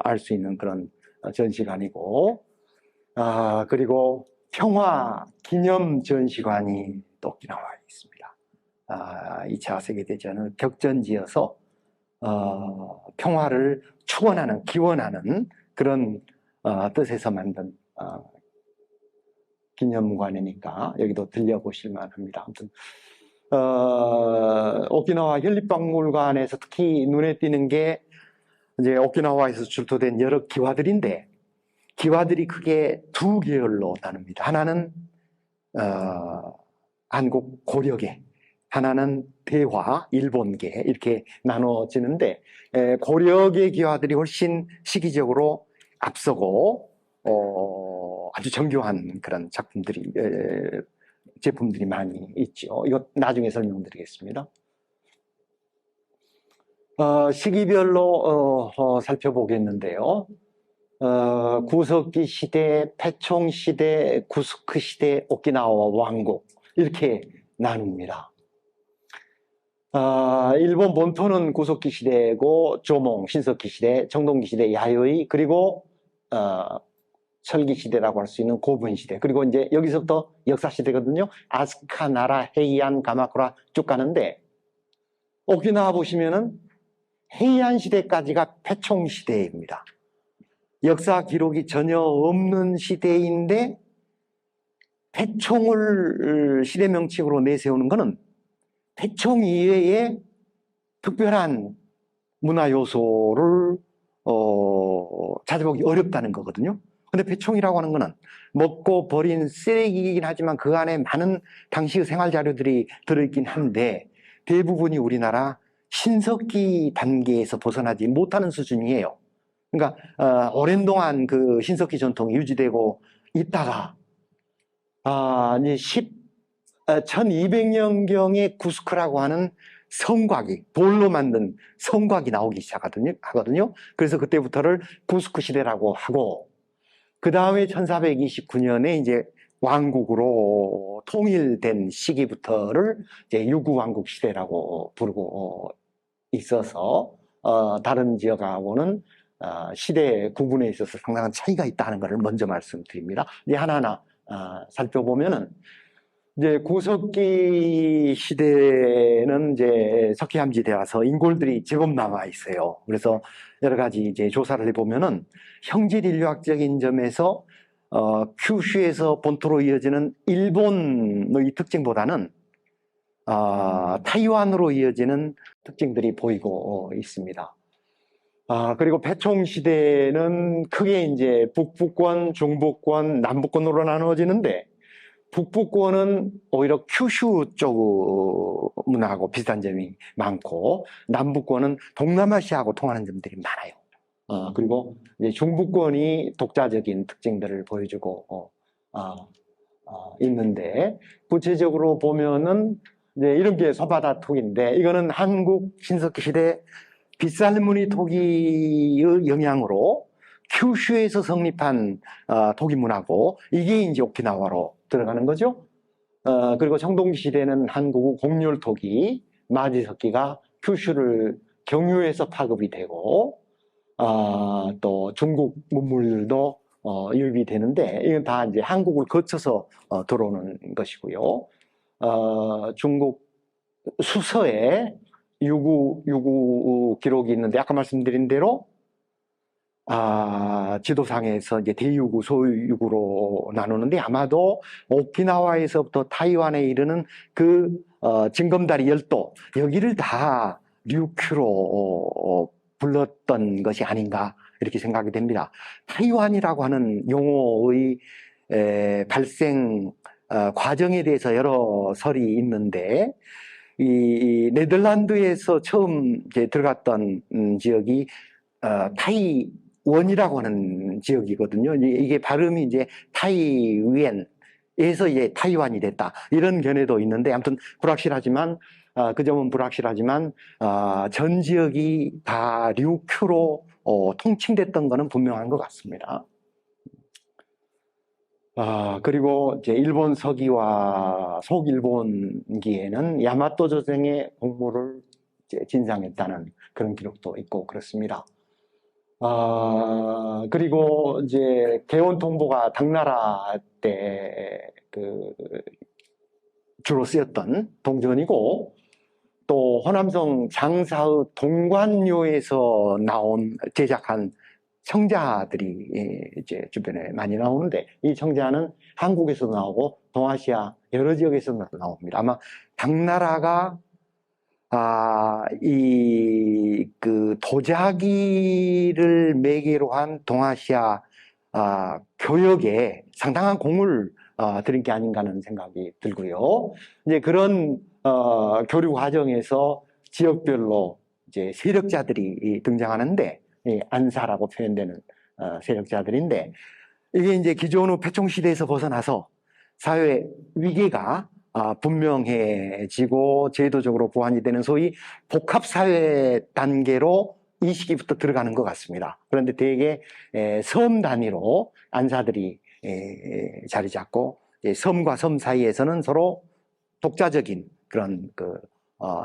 알 수 있는 그런 전시관이고 그리고 평화기념전시관이 또 오키나와에 있습니다. 2차 세계대전을 격전지어서 평화를 축원하는 기원하는 그런 뜻에서 만든 기념관이니까 여기도 들려보실 만합니다. 아무튼 오키나와 현립박물관에서 특히 눈에 띄는 게 이제 오키나와에서 출토된 여러 기와들인데 기와들이 크게 두 계열로 나눕니다. 하나는 한국 고려계, 하나는 대화, 일본계 이렇게 나눠지는데 고려계 기와들이 훨씬 시기적으로 앞서고 아주 정교한 그런 작품들이 제품들이 많이 있죠. 이거 나중에 설명드리겠습니다. 시기별로 살펴보겠는데요. 구석기 시대, 패총 시대, 구스크 시대, 오키나와 왕국 이렇게 나눕니다. 일본 본토는 구석기 시대고 조몽, 신석기 시대, 청동기 시대, 야요이, 그리고 철기 시대라고 할 수 있는 고분 시대, 그리고 이제 여기서부터 역사 시대거든요. 아스카, 나라, 헤이안, 가마쿠라 쭉 가는데, 오키나와 보시면은 헤이안 시대까지가 패총 시대입니다. 역사 기록이 전혀 없는 시대인데 패총을 시대 명칭으로 내세우는 것은 패총 이외에 특별한 문화 요소를 찾아보기 어렵다는 거거든요. 근데 패총이라고 하는 거는 먹고 버린 쓰레기이긴 하지만 그 안에 많은 당시의 생활 자료들이 들어있긴 한데 대부분이 우리나라 신석기 단계에서 벗어나지 못하는 수준이에요. 그러니까 오랜 동안 그 신석기 전통이 유지되고 있다가 이제 1200년경에 구스크라고 하는 성곽이, 돌로 만든 성곽이 나오기 시작하거든요. 그래서 그때부터를 구스크 시대라고 하고, 그 다음에 1429년에 이제 왕국으로 통일된 시기부터를 이제 유구왕국 시대라고 부르고 있어서, 다른 지역하고는 시대 구분에 있어서 상당한 차이가 있다는 것을 먼저 말씀드립니다. 이제 하나하나 살펴보면은, 이제 구석기 시대는 이제 석회암지대 와서 인골들이 제법 남아 있어요. 그래서 여러 가지 이제 조사를 해보면은 형질 인류학적인 점에서 큐슈에서 본토로 이어지는 일본의 특징보다는 타이완으로 이어지는 특징들이 보이고 있습니다. 그리고 패총 시대는 크게 이제 북부권, 중부권, 남부권으로 나누어지는데, 북부권은 오히려 큐슈 쪽 문화하고 비슷한 점이 많고, 남부권은 동남아시아하고 통하는 점들이 많아요. 그리고 이제 중부권이 독자적인 특징들을 보여주고 있는데, 구체적으로 보면은 이제 이런 게 소바다 톡인데, 이거는 한국 신석기 시대 빗살무늬 토기의 영향으로 큐슈에서 성립한 토기 문화고, 이게 이제 오키나와로 들어가는 거죠. 그리고 청동기 시대는 한국 공률 토기, 마지석기가 큐슈를 경유해서 파급이 되고, 또 중국 문물도 유입이 되는데, 이건 다 이제 한국을 거쳐서 들어오는 것이고요. 중국 수서에 유구 기록이 있는데, 아까 말씀드린 대로 지도상에서 이제 대유구, 소유구로 나누는데, 아마도 오키나와에서부터 타이완에 이르는 그 징검다리 열도, 여기를 다 류큐로 불렀던 것이 아닌가 이렇게 생각이 됩니다. 타이완이라고 하는 용어의 발생 과정에 대해서 여러 설이 있는데, 이 네덜란드에서 처음 이제 들어갔던 지역이 타이원이라고 하는 지역이거든요. 이게 발음이 이제 타이위엔에서 이제 타이완이 됐다, 이런 견해도 있는데, 아무튼 불확실하지만 그 점은 불확실하지만 전 지역이 다 류큐로 통칭됐던 것은 분명한 것 같습니다. 그리고 이제 일본 서기와 속일본기에는 야마토 조정의 공무를 이제 진상했다는 그런 기록도 있고 그렇습니다. 그리고 이제 개원통보가 당나라 때 주로 쓰였던 동전이고, 또 호남성 장사의 동관료에서 제작한 청자들이 이제 주변에 많이 나오는데, 이 청자는 한국에서도 나오고 동아시아 여러 지역에서도 나옵니다. 아마 당나라가 그 도자기를 매개로 한 동아시아 교역에 상당한 공을 들인 게 아닌가 하는 생각이 들고요. 이제 그런 교류 과정에서 지역별로 이제 세력자들이 등장하는데, 안사라고 표현되는 세력자들인데, 이게 이제 기존의 패총 시대에서 벗어나서 사회 위계가 분명해지고 제도적으로 보완이 되는 소위 복합사회 단계로 이 시기부터 들어가는 것 같습니다. 그런데 대개 섬 단위로 안사들이 자리 잡고, 섬과 섬 사이에서는 서로 독자적인 그런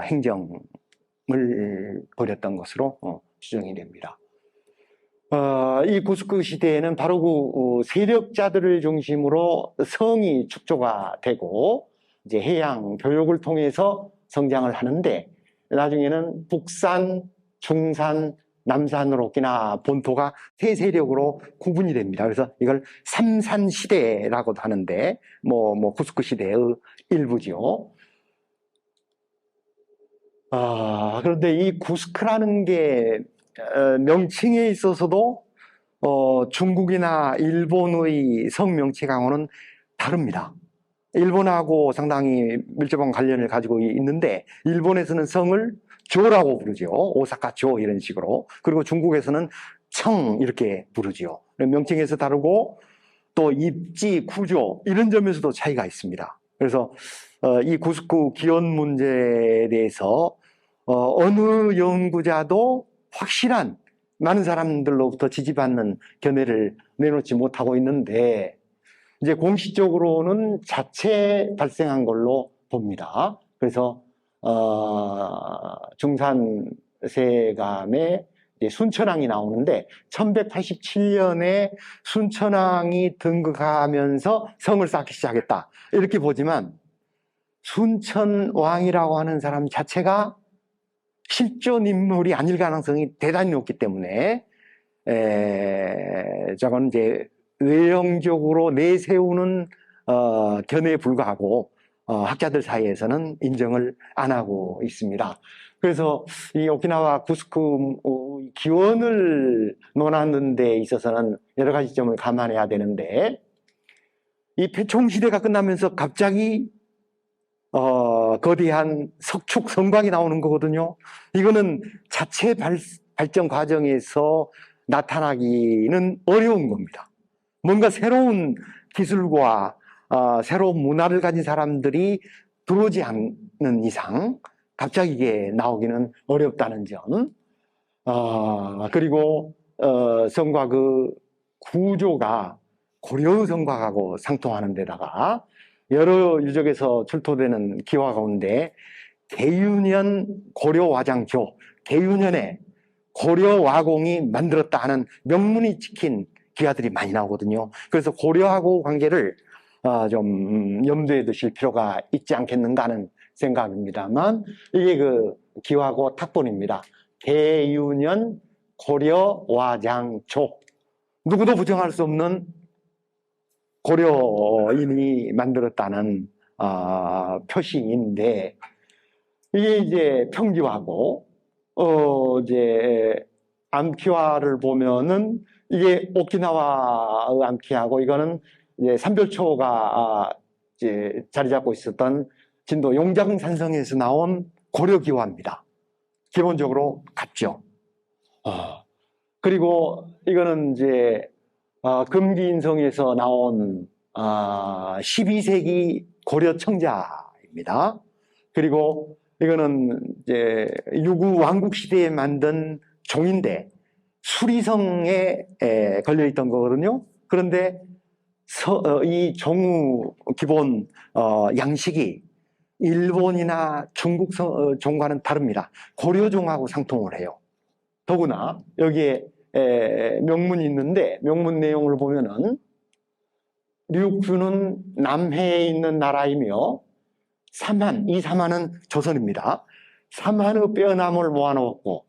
행정을 벌였던 것으로 추정이 됩니다. 이 구스크 시대에는 바로 세력자들을 중심으로 성이 축조가 되고 이제 해양 교역을 통해서 성장을 하는데, 나중에는 북산, 중산, 남산으로 오키나와 본토가 세 세력으로 구분이 됩니다. 그래서 이걸 삼산 시대라고도 하는데 구스크 시대의 일부지요. 그런데 이 구스크라는 게 명칭에 있어서도 중국이나 일본의 성명칭하고는 다릅니다. 일본하고 상당히 밀접한 관련을 가지고 있는데, 일본에서는 성을 조라고 부르죠. 오사카 조 이런 식으로. 그리고 중국에서는 청 이렇게 부르죠. 명칭에서 다르고 또 입지, 구조 이런 점에서도 차이가 있습니다. 그래서 이 구스크 기원 문제에 대해서 어느 연구자도 확실한 많은 사람들로부터 지지받는 견해를 내놓지 못하고 있는데, 이제 공식적으로는 자체 발생한 걸로 봅니다. 그래서 중산세감에 순천왕이 나오는데 1187년에 순천왕이 등극하면서 성을 쌓기 시작했다 이렇게 보지만, 순천왕이라고 하는 사람 자체가 실존 인물이 아닐 가능성이 대단히 높기 때문에 저건 이제 외형적으로 내세우는 견해에 불과하고 학자들 사이에서는 인정을 안 하고 있습니다. 그래서 이 오키나와 구스크 기원을 논하는 데 있어서는 여러 가지 점을 감안해야 되는데, 이 패총 시대가 끝나면서 갑자기 거대한 석축 성곽이 나오는 거거든요. 이거는 자체 발전 과정에서 나타나기는 어려운 겁니다. 뭔가 새로운 기술과 새로운 문화를 가진 사람들이 들어오지 않는 이상 갑자기 이게 나오기는 어렵다는 점. 그리고 성곽 그 구조가 고려 성곽하고 상통하는 데다가 여러 유적에서 출토되는 기와 가운데 개유년 고려화장조, 개유년에 고려화공이 만들었다 하는 명문이 찍힌 기와들이 많이 나오거든요. 그래서 고려하고 관계를 좀 염두에 두실 필요가 있지 않겠는가 하는 생각입니다만, 이게 그 기와고 탁본입니다. 개유년 고려화장조, 누구도 부정할 수 없는 고려인이 만들었다는 표시인데, 이게 이제 평기화고, 이제 암기화를 보면은 이게 오키나와의 암기화고, 이거는 이제 삼별초가 이제 자리 잡고 있었던 진도 용장산성에서 나온 고려기화입니다. 기본적으로 같죠. 그리고 이거는 이제 금기인성에서 나온 12세기 고려 청자입니다. 그리고 이거는 이제 유구 왕국 시대에 만든 종인데 수리성에 걸려있던 거거든요. 그런데 이 종우 기본 양식이 일본이나 중국 종과는 다릅니다. 고려종하고 상통을 해요. 더구나 여기에 명문이 있는데, 명문 내용을 보면은 류큐는 남해에 있는 나라이며 삼한, 이 삼한은 조선입니다. 삼한의 빼어남을 모아놓았고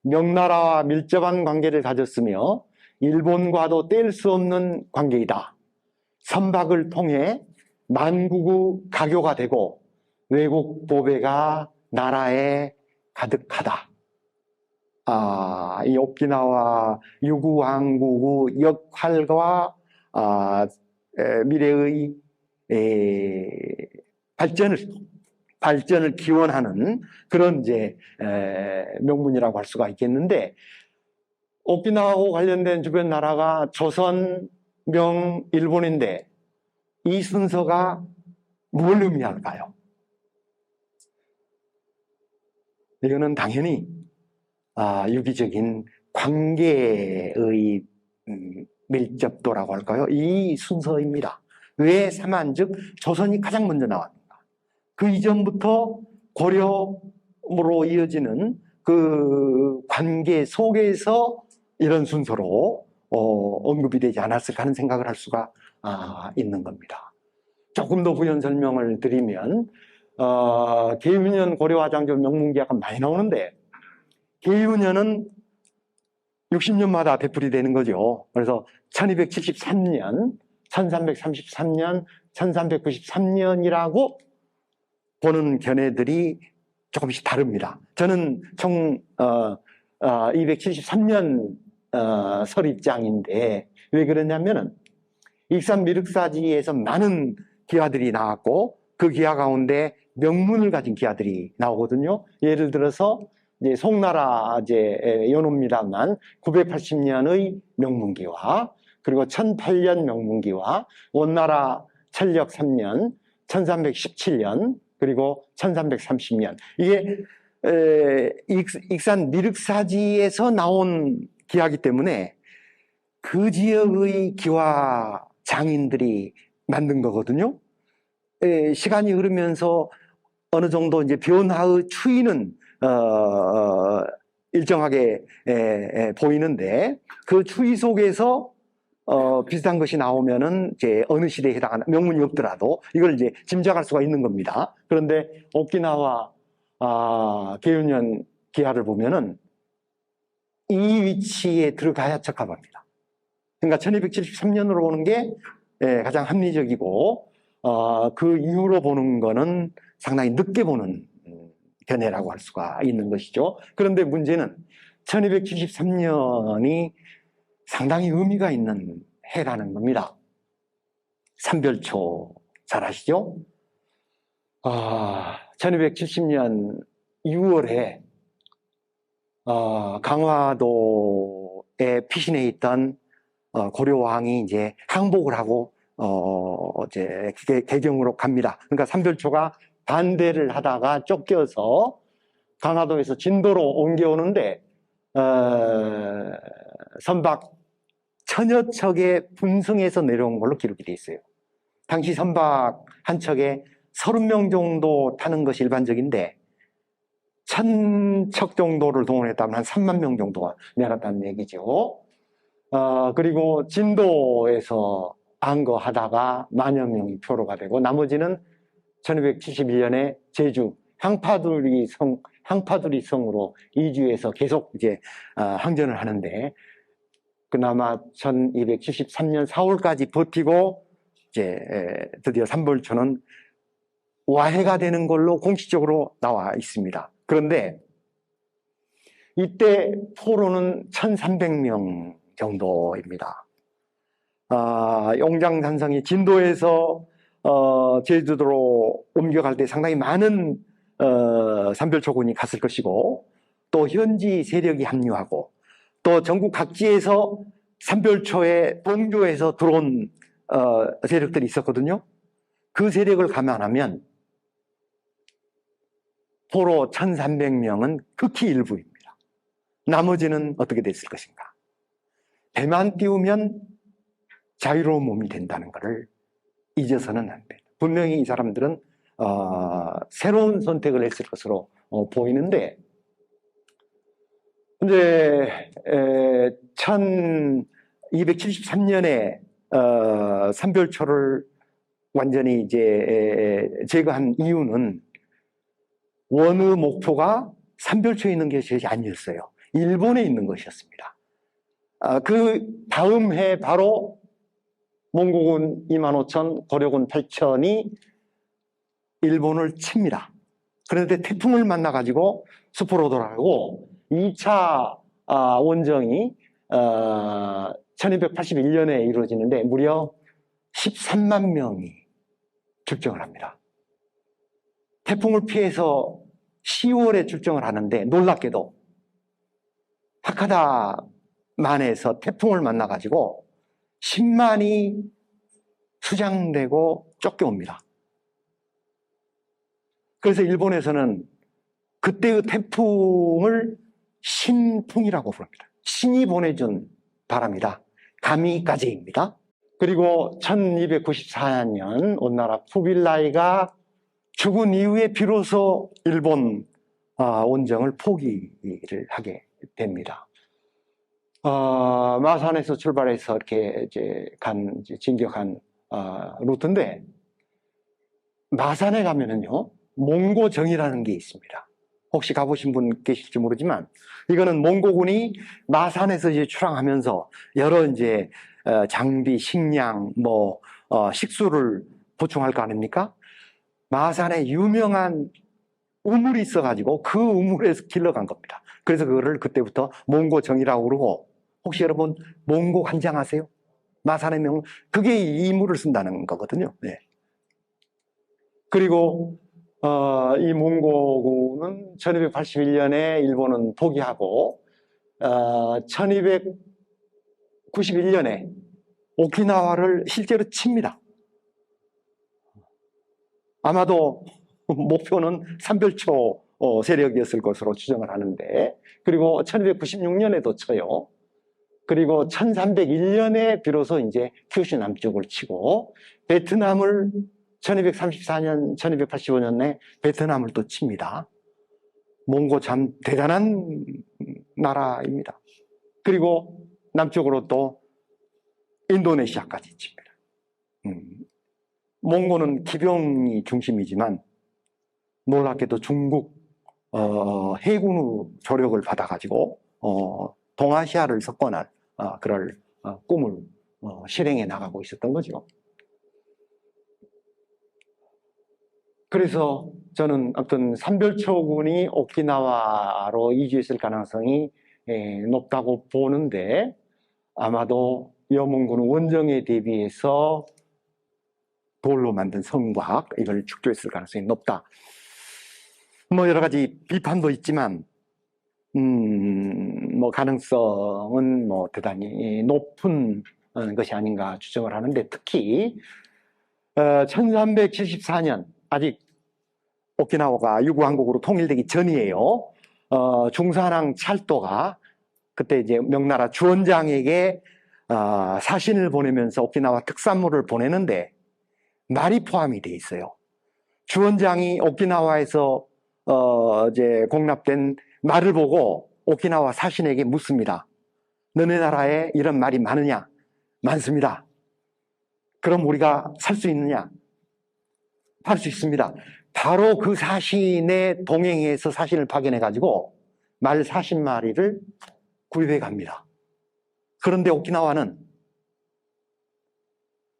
명나라와 밀접한 관계를 가졌으며 일본과도 뗄 수 없는 관계이다. 선박을 통해 만국의 가교가 되고 외국 보배가 나라에 가득하다. 이 오키나와 유구 왕국의 역할과 미래의 발전을 기원하는 그런 이제 명문이라고 할 수가 있겠는데, 오키나와하고 관련된 주변 나라가 조선, 명, 일본인데 이 순서가 뭘 의미할까요? 이거는 당연히 유기적인 관계의 밀접도라고 할까요? 이 순서입니다. 왜 삼한, 즉 조선이 가장 먼저 나왔는가? 그 이전부터 고려로 이어지는 그 관계 속에서 이런 순서로 언급이 되지 않았을까 하는 생각을 할 수가 있는 겁니다. 조금 더 부연 설명을 드리면 계윤년 고려화장조 명문기화가 많이 나오는데 계윤년은 60년마다 되풀이 되는 거죠. 그래서 1273년, 1333년, 1393년이라고 보는 견해들이 조금씩 다릅니다. 저는 총 273년 설 입장인데 왜 그러냐면은 익산 미륵사지에서 많은 기와들이 나왔고 그 기와 가운데 명문을 가진 기와들이 나오거든요. 예를 들어서 이제 송나라 연호입니다만 980년의 명문기와 그리고 1008년 명문기와 원나라 천력 3년 1317년 그리고 1330년 이게 익산 미륵사지에서 나온 기와이기 때문에 그 지역의 기와 장인들이 만든 거거든요. 시간이 흐르면서 어느 정도 이제 변화의 추이는 일정하게 보이는데 그 추이 속에서 비슷한 것이 나오면은 이제 어느 시대에 해당하는 명문이 없더라도 이걸 이제 짐작할 수가 있는 겁니다. 그런데 오키나와 계윤년 기와를 보면은 이 위치에 들어가야 적합합니다. 그러니까 1273년으로 보는 게 가장 합리적이고 그 이후로 보는 거는 상당히 늦게 보는 견해라고 할 수가 있는 것이죠. 그런데 문제는 1273년이 상당히 의미가 있는 해라는 겁니다. 삼별초 잘 아시죠? 1270년 6월에 강화도에 피신해 있던 고려왕이 이제 항복을 하고 이제 개경으로 갑니다. 그러니까 삼별초가 반대를 하다가 쫓겨서 강화도에서 진도로 옮겨오는데 선박 천여 척의 분승에서 내려온 걸로 기록이 되어 있어요. 당시 선박 한 척에 30명 정도 타는 것이 일반적인데 1000척 정도를 동원했다면 한 3만 명 정도가 내렸다는 얘기죠. 그리고 진도에서 안거하다가 만여 명이 표로가 되고 나머지는 1271년에 제주 향파두리 성으로 이주해서 계속 이제 항전을 하는데 그나마 1273년 4월까지 버티고 이제 드디어 삼벌초는 와해가 되는 걸로 공식적으로 나와 있습니다. 그런데 이때 포로는 1300명 정도입니다. 용장산성이 진도에서 제주도로 옮겨갈 때 상당히 많은 삼별초군이 갔을 것이고 또 현지 세력이 합류하고 또 전국 각지에서 삼별초에 봉조해서 들어온 세력들이 있었거든요. 그 세력을 감안하면 포로 1300명은 극히 일부입니다. 나머지는 어떻게 됐을 것인가? 배만 띄우면 자유로운 몸이 된다는 것을 잊어서는 안 돼요. 분명히 이 사람들은 새로운 선택을 했을 것으로 보이는데 이제 1273년에 삼별초를 완전히 이제 제거한 이유는 원의 목표가 삼별초에 있는 것이 아니었어요. 일본에 있는 것이었습니다. 그 다음 해 바로 몽고군 25,000, 고려군 8,000이 일본을 칩니다. 그런데 태풍을 만나가지고 숲으로 돌아가고 2차 원정이 1281년에 이루어지는데 무려 13만 명이 출정을 합니다. 태풍을 피해서 10월에 출정을 하는데 놀랍게도 하카다만에서 태풍을 만나가지고 10만이 수장되고 쫓겨옵니다. 그래서 일본에서는 그때의 태풍을 신풍이라고 부릅니다. 신이 보내준 바람이다. 가미까지입니다. 그리고 1294년 온나라 쿠빌라이가 죽은 이후에 비로소 일본 원정을 포기를 하게 됩니다. 마산에서 출발해서 이렇게 이제 진격한 루트인데, 마산에 가면은요, 몽고정이라는 게 있습니다. 혹시 가보신 분 계실지 모르지만, 이거는 몽고군이 마산에서 이제 출항하면서 여러 이제 장비, 식량, 식수를 보충할 거 아닙니까? 마산에 유명한 우물이 있어가지고 그 우물에서 길러간 겁니다. 그래서 그거를 그때부터 몽고정이라고 그러고, 혹시 여러분 몽고 간장 아세요? 마산의 명, 그게 이 물을 쓴다는 거거든요. 네. 그리고 이 몽고군은 1281년에 일본은 포기하고 1291년에 오키나와를 실제로 칩니다. 아마도 목표는 삼별초 세력이었을 것으로 추정을 하는데, 그리고 1296년에도 쳐요. 그리고 1301년에 비로소 이제 큐슈 남쪽을 치고, 베트남을 1234년, 1285년에 베트남을 또 칩니다. 몽고 참 대단한 나라입니다. 그리고 남쪽으로 또 인도네시아까지 칩니다. 몽고는 기병이 중심이지만 놀랍게도 중국 해군의 조력을 받아가지고 동아시아를 석권할 그럴 꿈을 실행해 나가고 있었던 거죠. 그래서 저는 아무튼 삼별초군이 오키나와로 이주했을 가능성이 높다고 보는데, 아마도 여몽군은 원정에 대비해서 돌로 만든 성곽, 이걸 축조했을 가능성이 높다. 여러 가지 비판도 있지만, 가능성은 대단히 높은 것이 아닌가 추정을 하는데, 특히 1374년, 아직 오키나와가 유구왕국으로 통일되기 전이에요. 중산항 찰도가 그때 이제 명나라 주원장에게 사신을 보내면서 오키나와 특산물을 보내는데 말이 포함이 돼 있어요. 주원장이 오키나와에서 이제 공납된 말을 보고 오키나와 사신에게 묻습니다. 너네 나라에 이런 말이 많으냐? 많습니다. 그럼 우리가 살 수 있느냐? 팔 수 있습니다. 바로 그 사신의 동행해서 사신을 파견해가지고 말 40마리를 구입해 갑니다. 그런데 오키나와는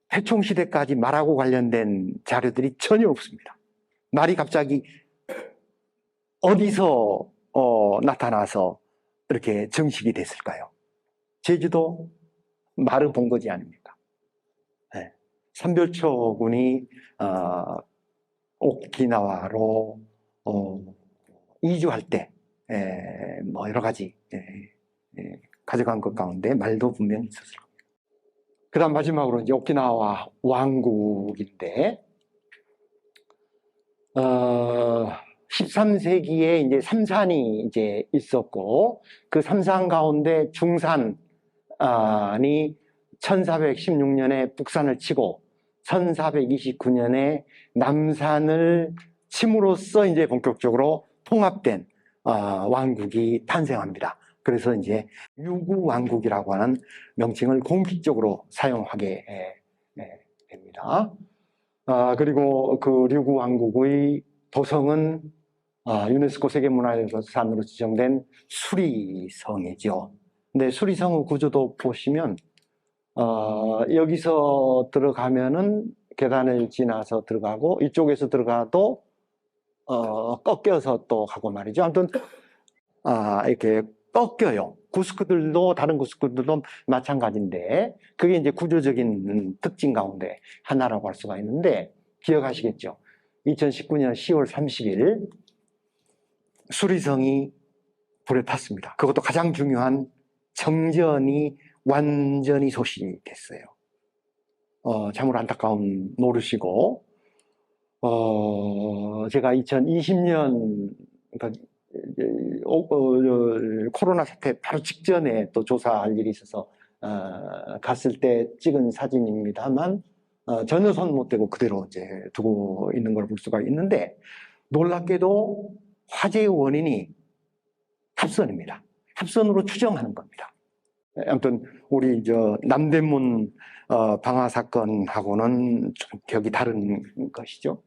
태총시대까지 말하고 관련된 자료들이 전혀 없습니다. 말이 갑자기 어디서 나타나서 이렇게 정식이 됐을까요? 제주도 말을 본 거지 아닙니까? 네. 삼별초군이 오키나와로 이주할 때 여러 가지 가져간 것 가운데 말도 분명히 있었을 겁니다. 그 다음 마지막으로 이제 오키나와 왕국인데, 13세기에 이제 삼산이 이제 있었고, 그 삼산 가운데 중산이 1416년에 북산을 치고 1429년에 남산을 침으로써 이제 본격적으로 통합된 왕국이 탄생합니다. 그래서 이제 유구왕국이라고 하는 명칭을 공식적으로 사용하게 됩니다. 그리고 그 유구왕국의 도성은 유네스코 세계문화유산으로 지정된 수리성이죠. 근데 수리성의 구조도 보시면 여기서 들어가면은 계단을 지나서 들어가고, 이쪽에서 들어가도 꺾여서 또 가고 말이죠. 아무튼 이렇게 꺾여요. 구스크들도, 다른 구스크들도 마찬가지인데, 그게 이제 구조적인 특징 가운데 하나라고 할 수가 있는데, 기억하시겠죠? 2019년 10월 30일 수리성이 불에 탔습니다. 그것도 가장 중요한 정전이 완전히 소실이 됐어요. 참으로 안타까운 노릇이고, 제가 2020년, 그러니까 코로나 사태 바로 직전에 또 조사할 일이 있어서 갔을 때 찍은 사진입니다만, 전혀 손 못 대고 그대로 이제 두고 있는 걸 볼 수가 있는데, 놀랍게도 화재의 원인이 합선입니다. 합선으로 추정하는 겁니다. 아무튼 우리 남대문 방화 사건하고는 좀 격이 다른 것이죠.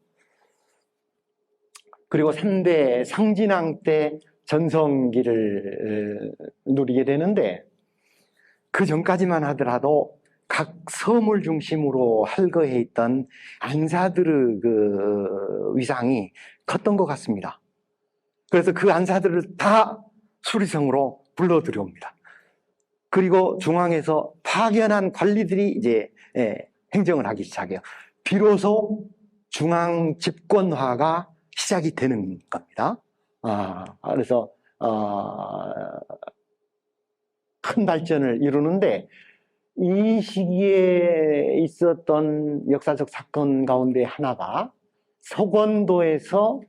그리고 3대 상진왕 때 전성기를 누리게 되는데, 그 전까지만 하더라도 각 섬을 중심으로 할거해 있던 안사들의 그 위상이 컸던 것 같습니다. 그래서 그 안사들을 다 수리성으로 불러들여옵니다. 그리고 중앙에서 파견한 관리들이 이제 행정을 하기 시작해요. 비로소 중앙 집권화가 시작이 되는 겁니다. 그래서 큰 발전을 이루는데, 이 시기에 있었던 역사적 사건 가운데 하나가 서권도에서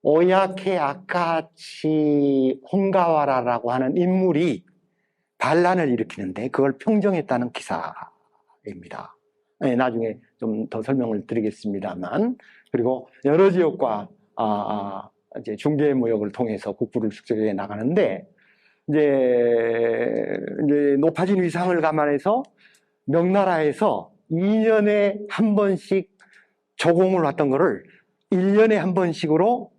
오야케 아카치 홍가와라라고 하는 인물이 반란을 일으키는데 그걸 평정했다는 기사입니다. 나중에 좀 더 설명을 드리겠습니다만, 그리고 여러 지역과 이제 중개 무역을 통해서 국부를 축적해 나가는데, 이제 높아진 위상을 감안해서 명나라에서 2년에 한 번씩 조공을 왔던 거를 1년에 한 번씩으로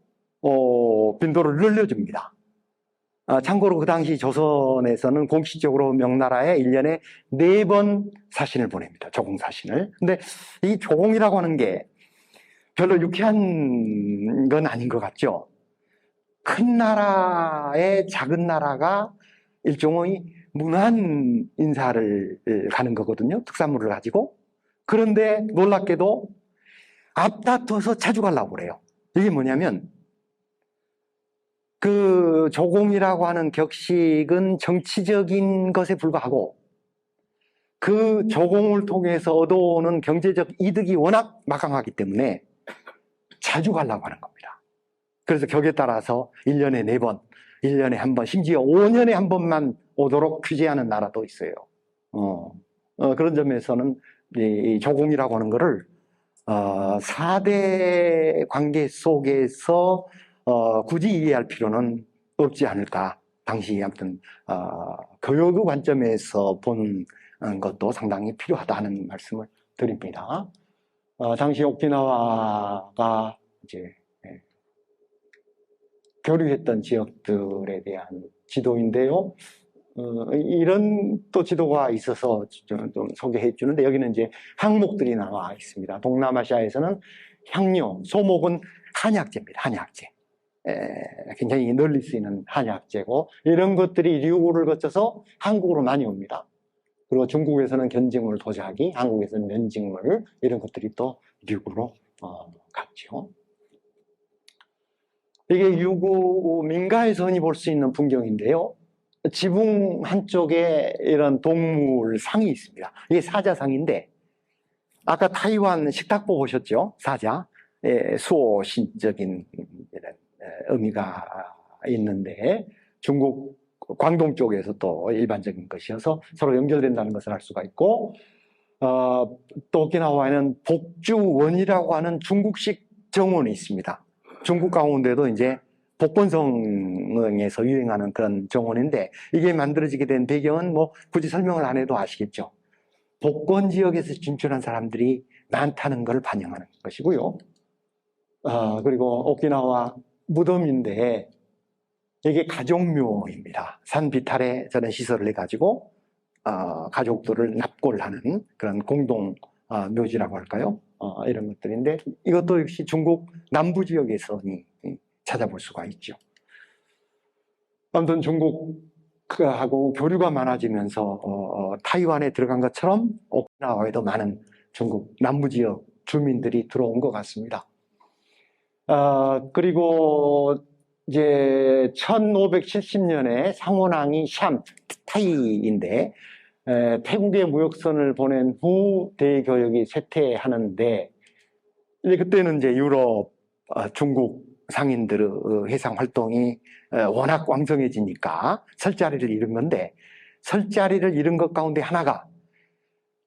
빈도를 늘려줍니다. 참고로 그 당시 조선에서는 공식적으로 명나라에 1년에 4번 사신을 보냅니다. 조공 사신을. 근데 이 조공이라고 하는 게 별로 유쾌한 건 아닌 것 같죠. 큰 나라의 작은 나라가 일종의 문안 인사를 가는 거거든요. 특산물을 가지고. 그런데 놀랍게도 앞다퉈서 자주 가려고 그래요. 이게 뭐냐면, 그 조공이라고 하는 격식은 정치적인 것에 불과하고, 그 조공을 통해서 얻어오는 경제적 이득이 워낙 막강하기 때문에 자주 가려고 하는 겁니다. 그래서 격에 따라서 1년에 4번, 1년에 한 번, 심지어 5년에 한 번만 오도록 규제하는 나라도 있어요. 그런 점에서는 이 조공이라고 하는 거를 4대 관계 속에서 굳이 이해할 필요는 없지 않을까. 당시 아무튼 교육의 관점에서 본 것도 상당히 필요하다는 말씀을 드립니다. 당시 오키나와가 이제 교류했던 지역들에 대한 지도인데요. 이런 또 지도가 있어서 좀 소개해 주는데, 여기는 이제 항목들이 나와 있습니다. 동남아시아에서는 향료, 소목은 한약재입니다. 한약재. 굉장히 널리 쓰이는 한약재고, 이런 것들이 류구를 거쳐서 한국으로 많이 옵니다. 그리고 중국에서는 견직물 도자기, 한국에서는 면직물, 이런 것들이 또 류구로 갔죠. 이게 유구 민가에서 흔히 볼 수 있는 풍경인데요. 지붕 한쪽에 이런 동물 상이 있습니다. 이게 사자상인데, 아까 타이완 식탁보 보셨죠? 사자. 수호신적인 이런 의미가 있는데, 중국 광동 쪽에서 또 일반적인 것이어서 서로 연결된다는 것을 알 수가 있고, 또 오키나와에는 복주원이라고 하는 중국식 정원이 있습니다. 중국 가운데도 이제 복건성에서 유행하는 그런 정원인데, 이게 만들어지게 된 배경은 뭐 굳이 설명을 안 해도 아시겠죠. 복건 지역에서 진출한 사람들이 많다는 걸 반영하는 것이고요. 그리고 오키나와 무덤인데, 이게 가족묘입니다. 산 비탈에 저런 시설을 해가지고 가족들을 납골하는 그런 공동 묘지라고 할까요? 이런 것들인데, 이것도 역시 중국 남부 지역에서 찾아볼 수가 있죠. 아무튼 중국하고 교류가 많아지면서 타이완에 들어간 것처럼 오키나와에도 많은 중국 남부 지역 주민들이 들어온 것 같습니다. 그리고 이제 1570년에 상원왕이 샴 타이인데, 태국에 무역선을 보낸 후 대교역이 쇠퇴하는데, 이제 그때는 이제 유럽, 중국 상인들의 해상 활동이 워낙 왕성해지니까 설 자리를 잃은 건데, 설 자리를 잃은 것 가운데 하나가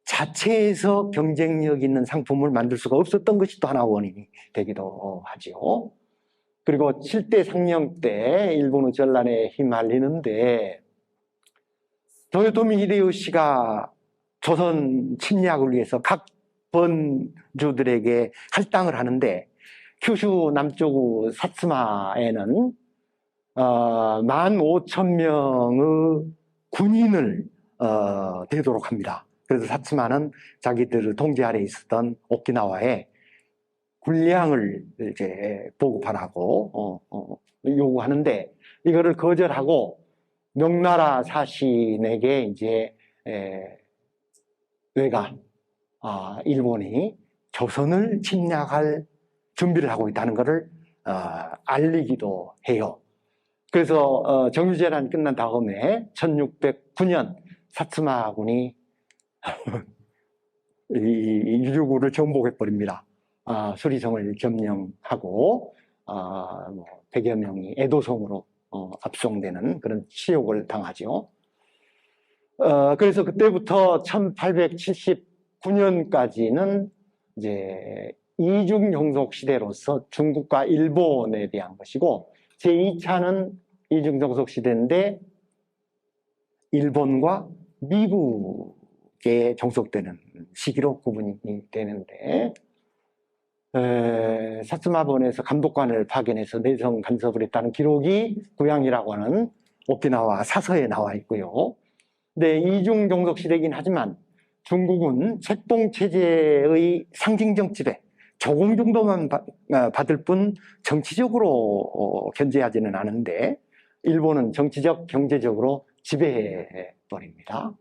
자체에서 경쟁력 있는 상품을 만들 수가 없었던 것이 또 하나 원인이 되기도 하죠. 그리고 7대 상령 때 일본의 전란에 휘말리는데 도요토미 히데요시가 조선 침략을 위해서 각 번주들에게 할당을 하는데 큐슈 남쪽 사츠마에는 15,000명의 군인을 대도록 합니다. 그래서 사츠마는 자기들의 통제 아래 있었던 오키나와에 군량을 이제 보급하라고 요구하는데 이거를 거절하고 명나라 사신에게 이제 왜가 일본이 조선을 침략할 준비를 하고 있다는 것을 알리기도 해요. 그래서 정유재란이 끝난 다음에 1609년 사츠마군이 이 유구를 정복해 버립니다. 수리성을 점령하고 100여 명이 에도성으로 압송되는 그런 치욕을 당하죠. 그래서 그때부터 1879년까지는 이제 이중종속 시대로서 중국과 일본에 대한 것이고 제2차는 이중종속 시대인데 일본과 미국에 종속되는 시기로 구분이 되는데 사츠마본에서 감독관을 파견해서 내성 간섭을 했다는 기록이 구양이라고 하는 오키나와 사서에 나와 있고요. 근데 이중 종속 시대이긴 하지만 중국은 책봉 체제의 상징적 지배 조공 정도만 받을 뿐 정치적으로 견제하지는 않은데 일본은 정치적 경제적으로 지배해 버립니다.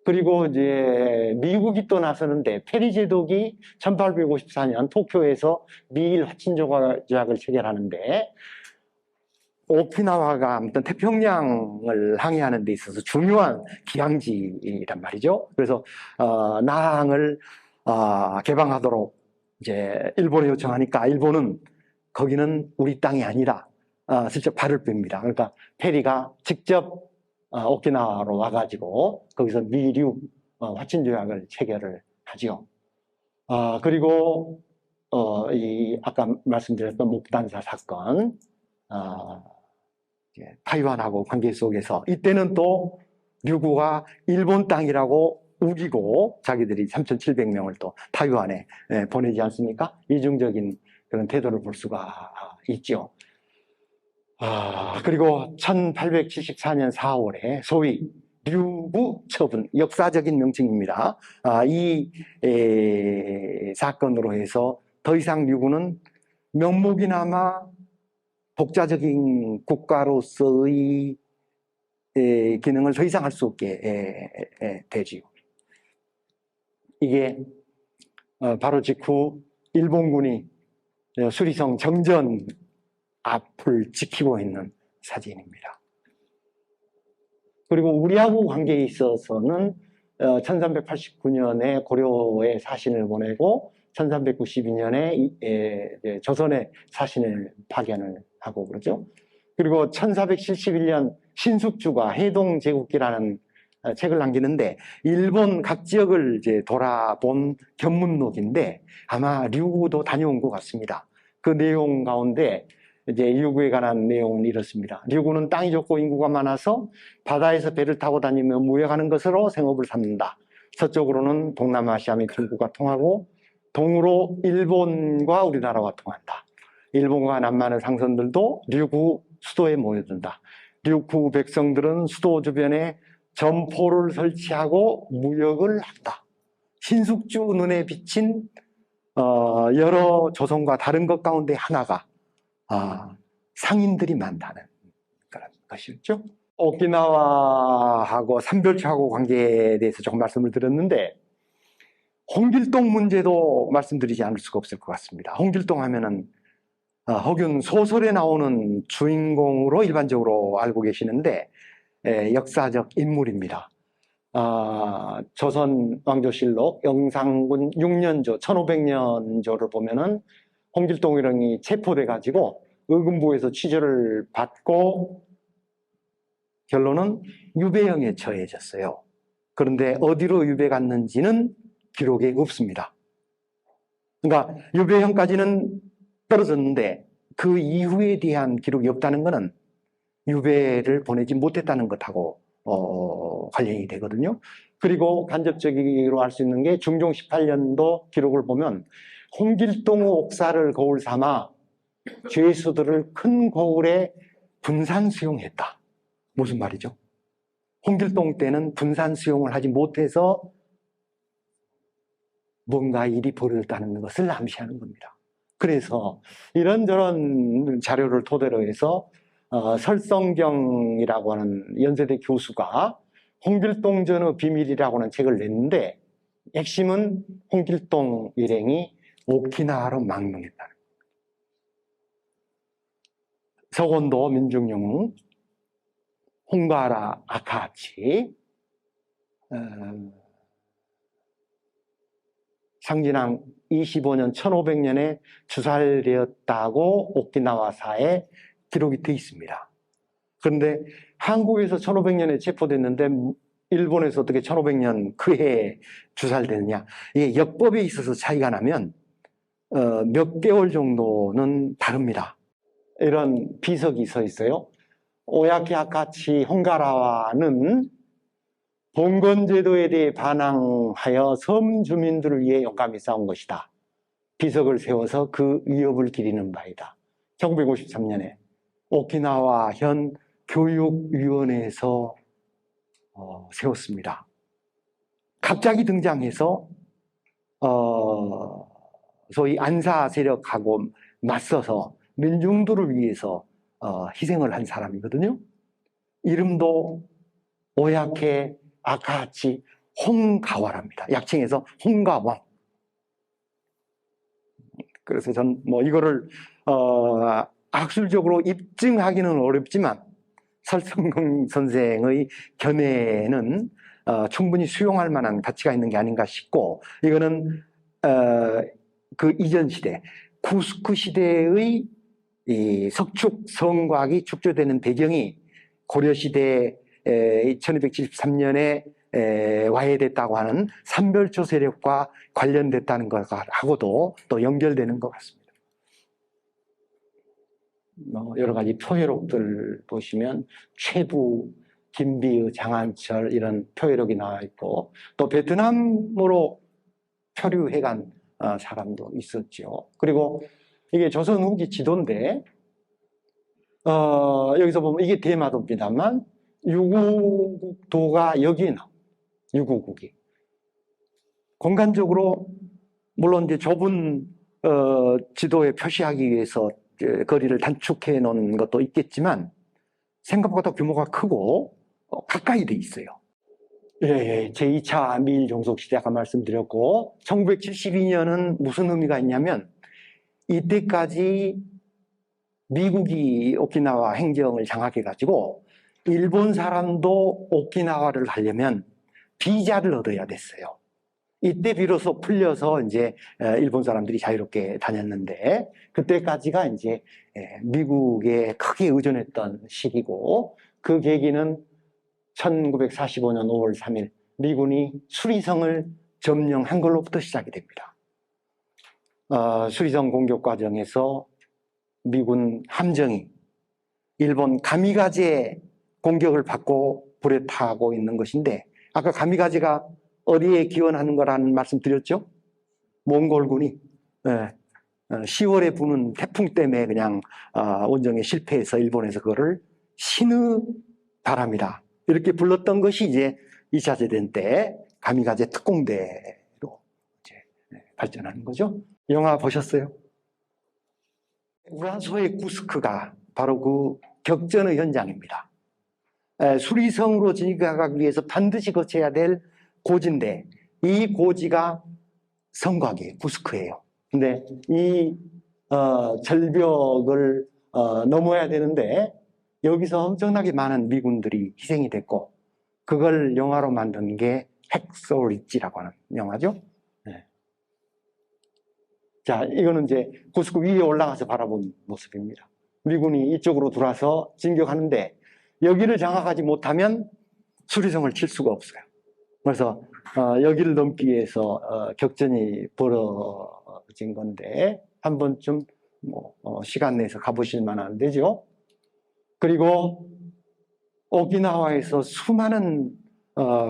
그리고 이제 미국이 또 나서는데 페리 제독이 1854년 도쿄에서 미일 화친 조약을 체결하는데 오키나와가 아무튼 태평양을 항해하는 데 있어서 중요한 기항지란 말이죠. 그래서 나항을 개방하도록 이제 일본에 요청하니까 일본은 거기는 우리 땅이 아니라 슬쩍 발을 뺍니다. 그러니까 페리가 직접 오키나와로 와가지고 거기서 미류 화친 조약을 체결을 하죠. 그리고 이 아까 말씀드렸던 목단사 사건, 타이완하고 관계 속에서 이때는 또 류구가 일본 땅이라고 우기고 자기들이 3,700명을 또 타이완에 보내지 않습니까? 이중적인 그런 태도를 볼 수가 있죠. 그리고 1874년 4월에 소위 류구 처분, 역사적인 명칭입니다. 이 사건으로 해서 더 이상 류구는 명목이나마 독자적인 국가로서의 기능을 더 이상 할 수 없게 되지요. 이게 바로 직후 일본군이 수리성 정전 앞을 지키고 있는 사진입니다. 그리고 우리하고 관계에 있어서는 1389년에 고려에 사신을 보내고 1392년에 조선에 사신을 파견을 하고 그러죠. 그리고 1471년 신숙주가 해동제국기라는 책을 남기는데 일본 각 지역을 이제 돌아본 견문록인데 아마 류구도 다녀온 것 같습니다. 그 내용 가운데 이제 류구에 관한 내용은 이렇습니다. 류구는 땅이 좁고 인구가 많아서 바다에서 배를 타고 다니며 무역하는 것으로 생업을 삼는다. 서쪽으로는 동남아시아 및 중국과 통하고 동으로 일본과 우리나라와 통한다. 일본과 남한의 상선들도 류구 수도에 모여든다. 류구 백성들은 수도 주변에 점포를 설치하고 무역을 한다. 신숙주 눈에 비친 여러 조선과 다른 것 가운데 하나가 상인들이 많다는 그런 것이었죠. 오키나와하고 삼별초하고 관계에 대해서 조금 말씀을 드렸는데 홍길동 문제도 말씀드리지 않을 수가 없을 것 같습니다. 홍길동 하면은 허균 소설에 나오는 주인공으로 일반적으로 알고 계시는데 역사적 인물입니다. 조선 왕조실록 영상군 6년조 1500년조를 보면은 홍길동이령이 체포돼 가지고 의금부에서 취조를 받고 결론은 유배형에 처해졌어요. 그런데 어디로 유배 갔는지는 기록에 없습니다. 그러니까 유배형까지는 떨어졌는데 그 이후에 대한 기록이 없다는 것은 유배를 보내지 못했다는 것하고 관련이 되거든요. 그리고 간접적으로 알 수 있는 게 중종 18년도 기록을 보면 홍길동의 옥사를 거울 삼아 죄수들을 큰 거울에 분산 수용했다. 무슨 말이죠? 홍길동 때는 분산 수용을 하지 못해서 뭔가 일이 벌어졌다는 것을 암시하는 겁니다. 그래서 이런저런 자료를 토대로 해서 설성경이라고 하는 연세대 교수가 홍길동전의 비밀이라고 하는 책을 냈는데 핵심은 홍길동 일행이 오키나와로 망명했다는 거예요. 서곤도 민중영웅, 홍가라 아카치, 상진왕 25년 1500년에 주살되었다고 오키나와사에 기록이 되어 있습니다. 그런데 한국에서 1500년에 체포됐는데 일본에서 어떻게 1500년 그 해에 주살되느냐, 이게 역법에 있어서 차이가 나면 몇 개월 정도는 다릅니다. 이런 비석이 서 있어요. 오야키 아카치 홍가라와는 봉건제도에 대해 반항하여 섬 주민들을 위해 용감히 싸운 것이다. 비석을 세워서 그 위협을 기리는 바이다. 1953년에 오키나와 현 교육위원회에서 세웠습니다. 갑자기 등장해서 소위 안사 세력하고 맞서서 민중들을 위해서 희생을 한 사람이거든요. 이름도 오야케 아카치 홍가와랍니다. 약칭해서 홍가왕. 그래서 전 뭐 이거를 학술적으로 입증하기는 어렵지만 설성경 선생의 견해는 충분히 수용할 만한 가치가 있는 게 아닌가 싶고, 이거는 그 이전 시대 구스크 시대의 이 석축 성곽이 축조되는 배경이 고려시대 1273년에 와해됐다고 하는 삼별초 세력과 관련됐다는 것하고도 또 연결되는 것 같습니다. 여러 가지 표회록들 보시면 최부, 김비의, 장한철 이런 표회록이 나와 있고, 또 베트남으로 표류해간 사람도 있었죠. 그리고 이게 조선 후기 지도인데 여기서 보면 이게 대마도입니다만 유구국도가 여기에 나옵니다. 유구국이 공간적으로 물론 이제 좁은 지도에 표시하기 위해서 거리를 단축해 놓은 것도 있겠지만 생각보다 규모가 크고 가까이 돼 있어요. 예, 제2차 미일 종속 시대 아까 말씀드렸고, 1972년은 무슨 의미가 있냐면 이때까지 미국이 오키나와 행정을 장악해가지고 일본 사람도 오키나와를 가려면 비자를 얻어야 됐어요. 이때 비로소 풀려서 이제 일본 사람들이 자유롭게 다녔는데, 그때까지가 이제 미국에 크게 의존했던 시기고, 그 계기는 1945년 5월 3일 미군이 수리성을 점령한 걸로부터 시작이 됩니다. 수리성 공격 과정에서 미군 함정이 일본 가미가제 공격을 받고 불에 타고 있는 것인데, 아까 가미가제가 어디에 기원하는 거라는 말씀 드렸죠? 몽골군이 10월에 부는 태풍 때문에 그냥 원정에 실패해서 일본에서 그거를 신의 바람이다 이렇게 불렀던 것이 이제 2차 대전 때 가미가제 특공대로 이제 발전하는 거죠. 영화 보셨어요? 우라소의 구스크가 바로 그 격전의 현장입니다. 수리성으로 진입하기 위해서 반드시 거쳐야 될 고지인데, 이 고지가 성곽이에요. 구스크예요. 근데 이 절벽을 넘어야 되는데 여기서 엄청나게 많은 미군들이 희생이 됐고, 그걸 영화로 만든 게 핵소 리치라고 하는 영화죠. 네. 자, 이거는 이제 구스크 위에 올라가서 바라본 모습입니다. 미군이 이쪽으로 들어와서 진격하는데 여기를 장악하지 못하면 수리성을 칠 수가 없어요. 그래서 여기를 넘기 위해서 격전이 벌어진 건데 한 번쯤 시간 내서 가보실 만한 데죠. 그리고 오키나와에서 수많은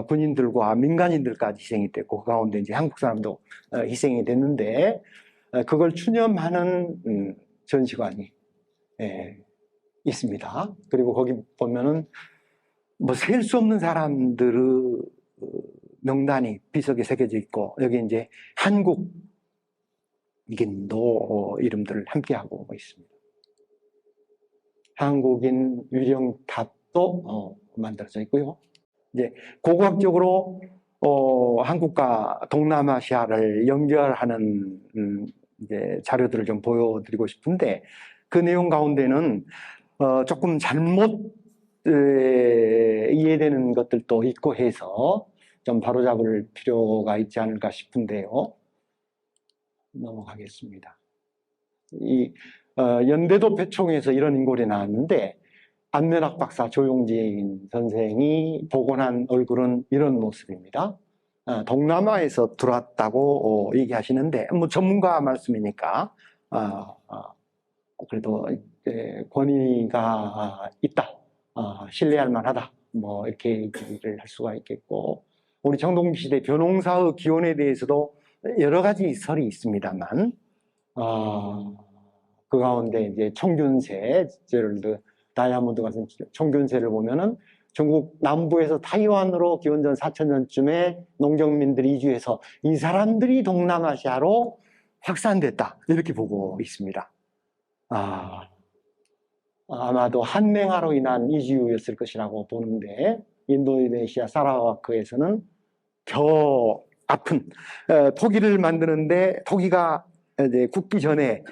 군인들과 민간인들까지 희생이 됐고 그 가운데 이제 한국 사람도 희생이 됐는데 그걸 추념하는 전시관이 있습니다. 그리고 거기 보면은 뭐 셀 수 없는 사람들의 명단이 비석에 새겨져 있고 여기 이제 한국인도 이름들을 함께하고 있습니다. 한국인 유령탑도 만들어져 있고요. 이제 고고학적으로 한국과 동남아시아를 연결하는 이제 자료들을 좀 보여드리고 싶은데 그 내용 가운데는 조금 잘못 이해되는 것들도 있고 해서 좀 바로잡을 필요가 있지 않을까 싶은데요. 넘어가겠습니다. 이 연대도 표총에서 이런 인골이 나왔는데 안면학 박사 조용진 선생이 복원한 얼굴은 이런 모습입니다. 동남아에서 들어왔다고 얘기하시는데 뭐 전문가 말씀이니까 그래도 권위가 있다, 신뢰할 만하다, 뭐 이렇게 얘기를 할 수가 있겠고 우리 청동기 시대 벼농사의 기원에 대해서도 여러 가지 설이 있습니다만 그 가운데 이제 청균세, 제럴드 다이아몬드 같은 청균세를 보면은 중국 남부에서 타이완으로 기원전 4000년쯤에 농경민들이 이주해서 이 사람들이 동남아시아로 확산됐다 이렇게 보고 있습니다. 아마도 한맹화로 인한 이주였을 것이라고 보는데 인도네시아 사라와크에서는 더 아픈 토기를 만드는데 토기가 이제 굽기 전에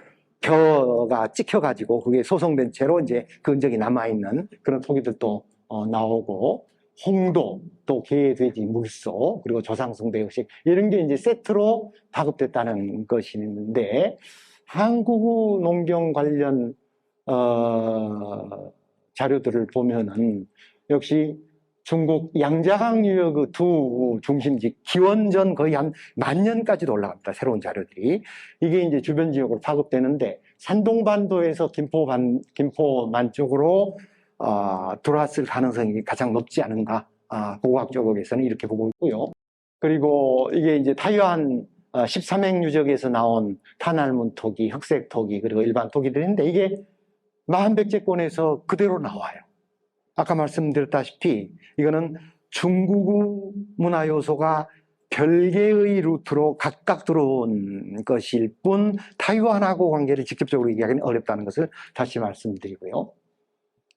벼가 찍혀가지고 그게 소성된 채로 이제 그 흔적이 남아있는 그런 토기들도 나오고 홍도, 또 개, 돼지, 물소, 그리고 조상숭배 의식 이런 게 이제 세트로 파급됐다는 것이 있는데 한국 농경 관련 자료들을 보면은 역시 중국 양자강 유역의 두 중심지 기원전 거의 한 10,000년까지도 올라갑니다. 새로운 자료들이. 이게 이제 주변 지역으로 파급되는데 산동반도에서 김포만 쪽으로 들어왔을 가능성이 가장 높지 않은가. 고고학적으로서는 이렇게 보고 있고요. 그리고 이게 이제 타이완 13행 유적에서 나온 탄알문 토기, 흑색 토기, 그리고 일반 토기들인데 이게 마한백제권에서 그대로 나와요. 아까 말씀드렸다시피 이거는 중국 문화 요소가 별개의 루트로 각각 들어온 것일 뿐 타이완하고 관계를 직접적으로 얘기하기는 어렵다는 것을 다시 말씀드리고요.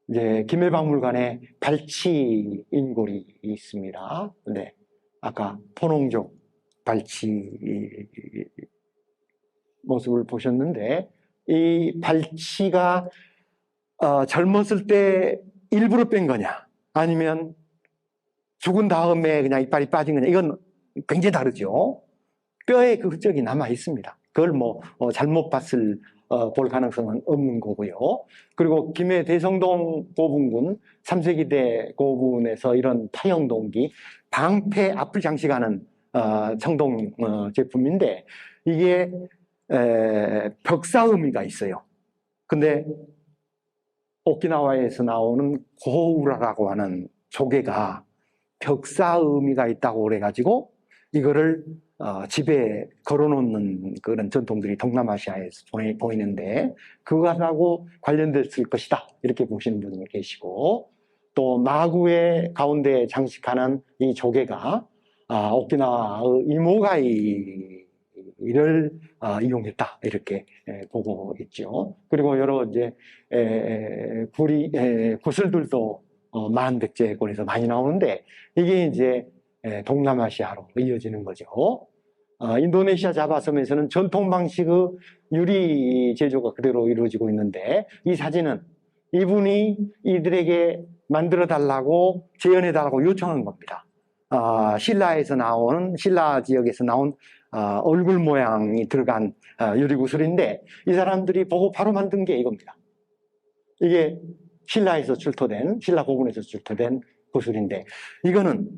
이제 김해박물관에 발치 인골이 있습니다. 네, 아까 포농족 발치 모습을 보셨는데 이 발치가 젊었을 때 일부러 뺀 거냐 아니면 죽은 다음에 그냥 이빨이 빠진 거냐 이건 굉장히 다르죠. 뼈에 그 흔적이 남아 있습니다. 그걸 뭐 잘못 볼 가능성은 없는 거고요. 그리고 김해 대성동 고분군 3세기대 고분에서 이런 타형 동기 방패 앞을 장식하는 청동 제품인데 이게 벽사 의미가 있어요. 근데 오키나와에서 나오는 고우라라고 하는 조개가 벽사 의미가 있다고 그래가지고 이거를 집에 걸어놓는 그런 전통들이 동남아시아에서 보이는데 그것하고 관련됐을 것이다 이렇게 보시는 분이 계시고 또 마구의 가운데 장식하는 이 조개가 오키나와의 이모가이를 이용했다 이렇게 보고 있죠. 그리고 여러 이제 구슬들도 만백제권에서 많이 나오는데 이게 이제 동남아시아로 이어지는 거죠. 인도네시아 자바섬에서는 전통 방식의 유리 제조가 그대로 이루어지고 있는데 이 사진은 이분이 이들에게 만들어 달라고 재현해 달라고 요청한 겁니다. 신라 지역에서 나온 얼굴 모양이 들어간 유리구슬인데 이 사람들이 보고 바로 만든 게 이겁니다. 이게 신라 고군에서 출토된 구슬인데, 이거는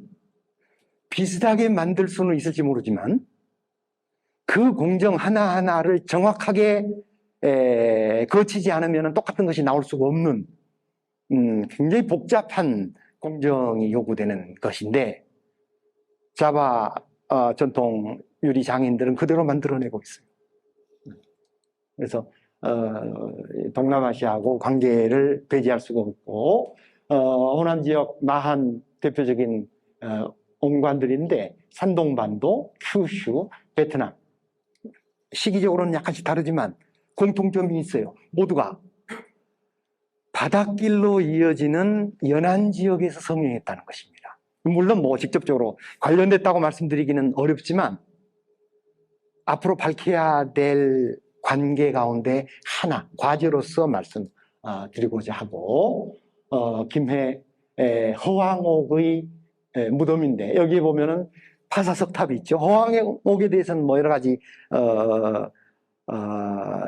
비슷하게 만들 수는 있을지 모르지만 그 공정 하나하나를 정확하게 거치지 않으면 똑같은 것이 나올 수가 없는 굉장히 복잡한 공정이 요구되는 것인데, 자바 전통 유리 장인들은 그대로 만들어내고 있어요. 그래서 동남아시아하고 관계를 배제할 수가 없고, 호남 지역 마한 대표적인 원관들인데, 산동반도, 큐슈, 베트남, 시기적으로는 약간씩 다르지만 공통점이 있어요. 모두가 바닷길로 이어지는 연안 지역에서 성행했다는 것입니다. 물론 뭐 직접적으로 관련됐다고 말씀드리기는 어렵지만 앞으로 밝혀야 될 관계 가운데 하나, 과제로서 말씀드리고자 하고, 김해 허왕옥의 무덤인데, 여기 보면은 파사석탑이 있죠. 허왕옥에 대해서는 뭐 여러 가지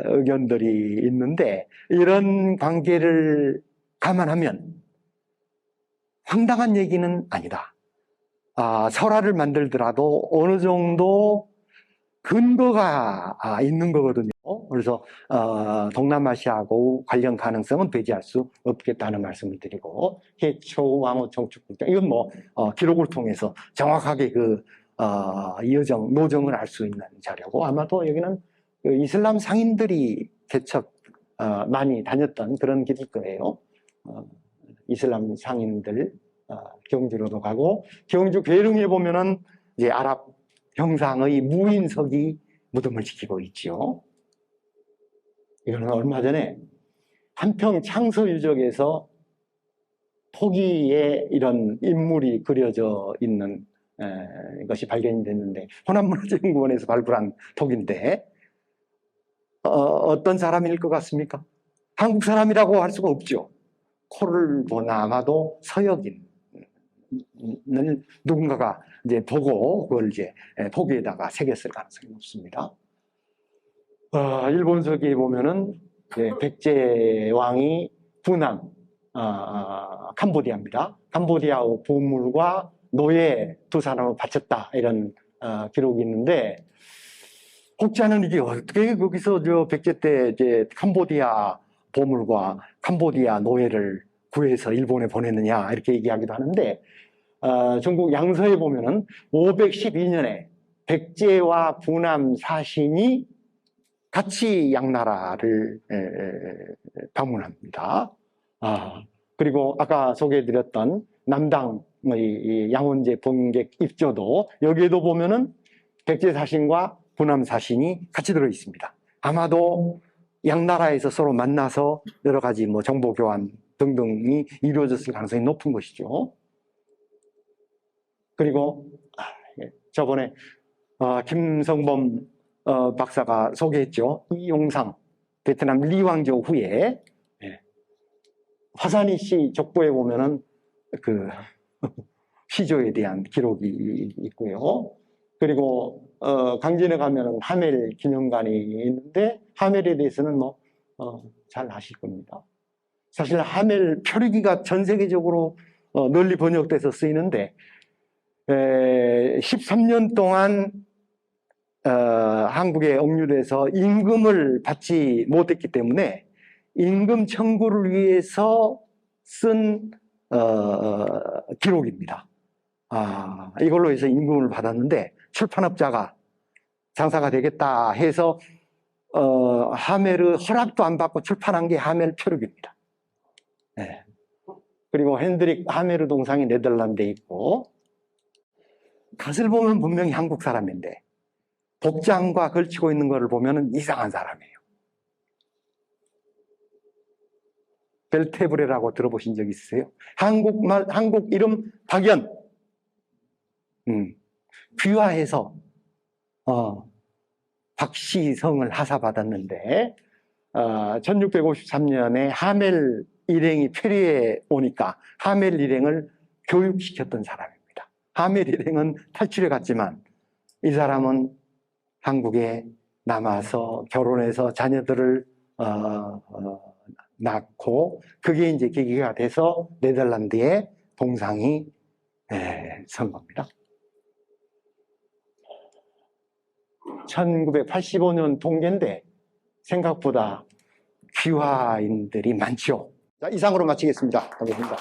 의견들이 있는데, 이런 관계를 감안하면 황당한 얘기는 아니다. 설화를 만들더라도 어느 정도 근거가 있는 거거든요. 그래서 동남아시아하고 관련 가능성은 배제할 수 없겠다는 말씀을 드리고, 해초 왕호 청축국장, 이건 뭐 기록을 통해서 정확하게 그 노정을 알 수 있는 자료고, 아마도 여기는 그 이슬람 상인들이 개척 많이 다녔던 그런 길일 거예요. 이슬람 상인들 경주로도 가고, 경주 괴릉에 보면은 이제 아랍 형상의 무인석이 무덤을 지키고 있죠. 이거는 얼마 전에 한평 창서유적에서 토기에 이런 인물이 그려져 있는 것이 발견이 됐는데, 호남문화재연구원에서 발굴한 토기인데, 어떤 사람일 것 같습니까? 한국 사람이라고 할 수가 없죠. 코를 보나 아마도 서역인 누군가가 이제 보고 그걸 이제 토기에다가 새겼을 가능성이 높습니다. 일본서기에 보면은 백제 왕이 부남 캄보디아입니다. 캄보디아의 보물과 노예 두 사람을 바쳤다, 이런 기록이 있는데, 혹자는 이게 어떻게 거기서 백제 때 이제 캄보디아 보물과 캄보디아 노예를 구해서 일본에 보냈느냐, 이렇게 얘기하기도 하는데, 중국 양서에 보면은 512년에 백제와 부남 사신이 같이 양나라를 방문합니다. 그리고 아까 소개해드렸던 남당의 양원제 봉객 입조도, 여기에도 보면은 백제 사신과 부남 사신이 같이 들어 있습니다. 아마도 양나라에서 서로 만나서 여러 가지 뭐 정보 교환 등등이 이루어졌을 가능성이 높은 것이죠. 그리고 저번에 김성범 박사가 소개했죠. 이용상 베트남 리왕조 후에 화산이 씨 족보에 보면은 그 시조에 대한 기록이 있고요. 그리고 강진에 가면은 하멜 기념관이 있는데, 하멜에 대해서는 뭐 잘 아실 겁니다. 사실 하멜 표류기가 전 세계적으로 널리 번역돼서 쓰이는데, 13년 동안 한국에 억류돼서 임금을 받지 못했기 때문에 임금 청구를 위해서 쓴 기록입니다. 이걸로 해서 임금을 받았는데, 출판업자가 장사가 되겠다 해서 하멜의 허락도 안 받고 출판한 게 하멜 표류기입니다. 그리고 핸드릭 하멜의 동상이 네덜란드에 있고, 갓을 보면 분명히 한국 사람인데 복장과 걸치고 있는 것을 보면 이상한 사람이에요. 벨테브레라고 들어보신 적 있으세요? 한국 이름 박연. 귀화해서 박시성을 하사받았는데, 1653년에 하멜 일행이 페리에 오니까 하멜 일행을 교육시켰던 사람입니다. 하멜 일행은 탈출해 갔지만 이 사람은 한국에 남아서 결혼해서 자녀들을 낳고 그게 이제 계기가 돼서 네덜란드에 동상이 선 겁니다. 1985년 통계인데 생각보다 귀화인들이 많죠. 자, 이상으로 마치겠습니다. 감사합니다.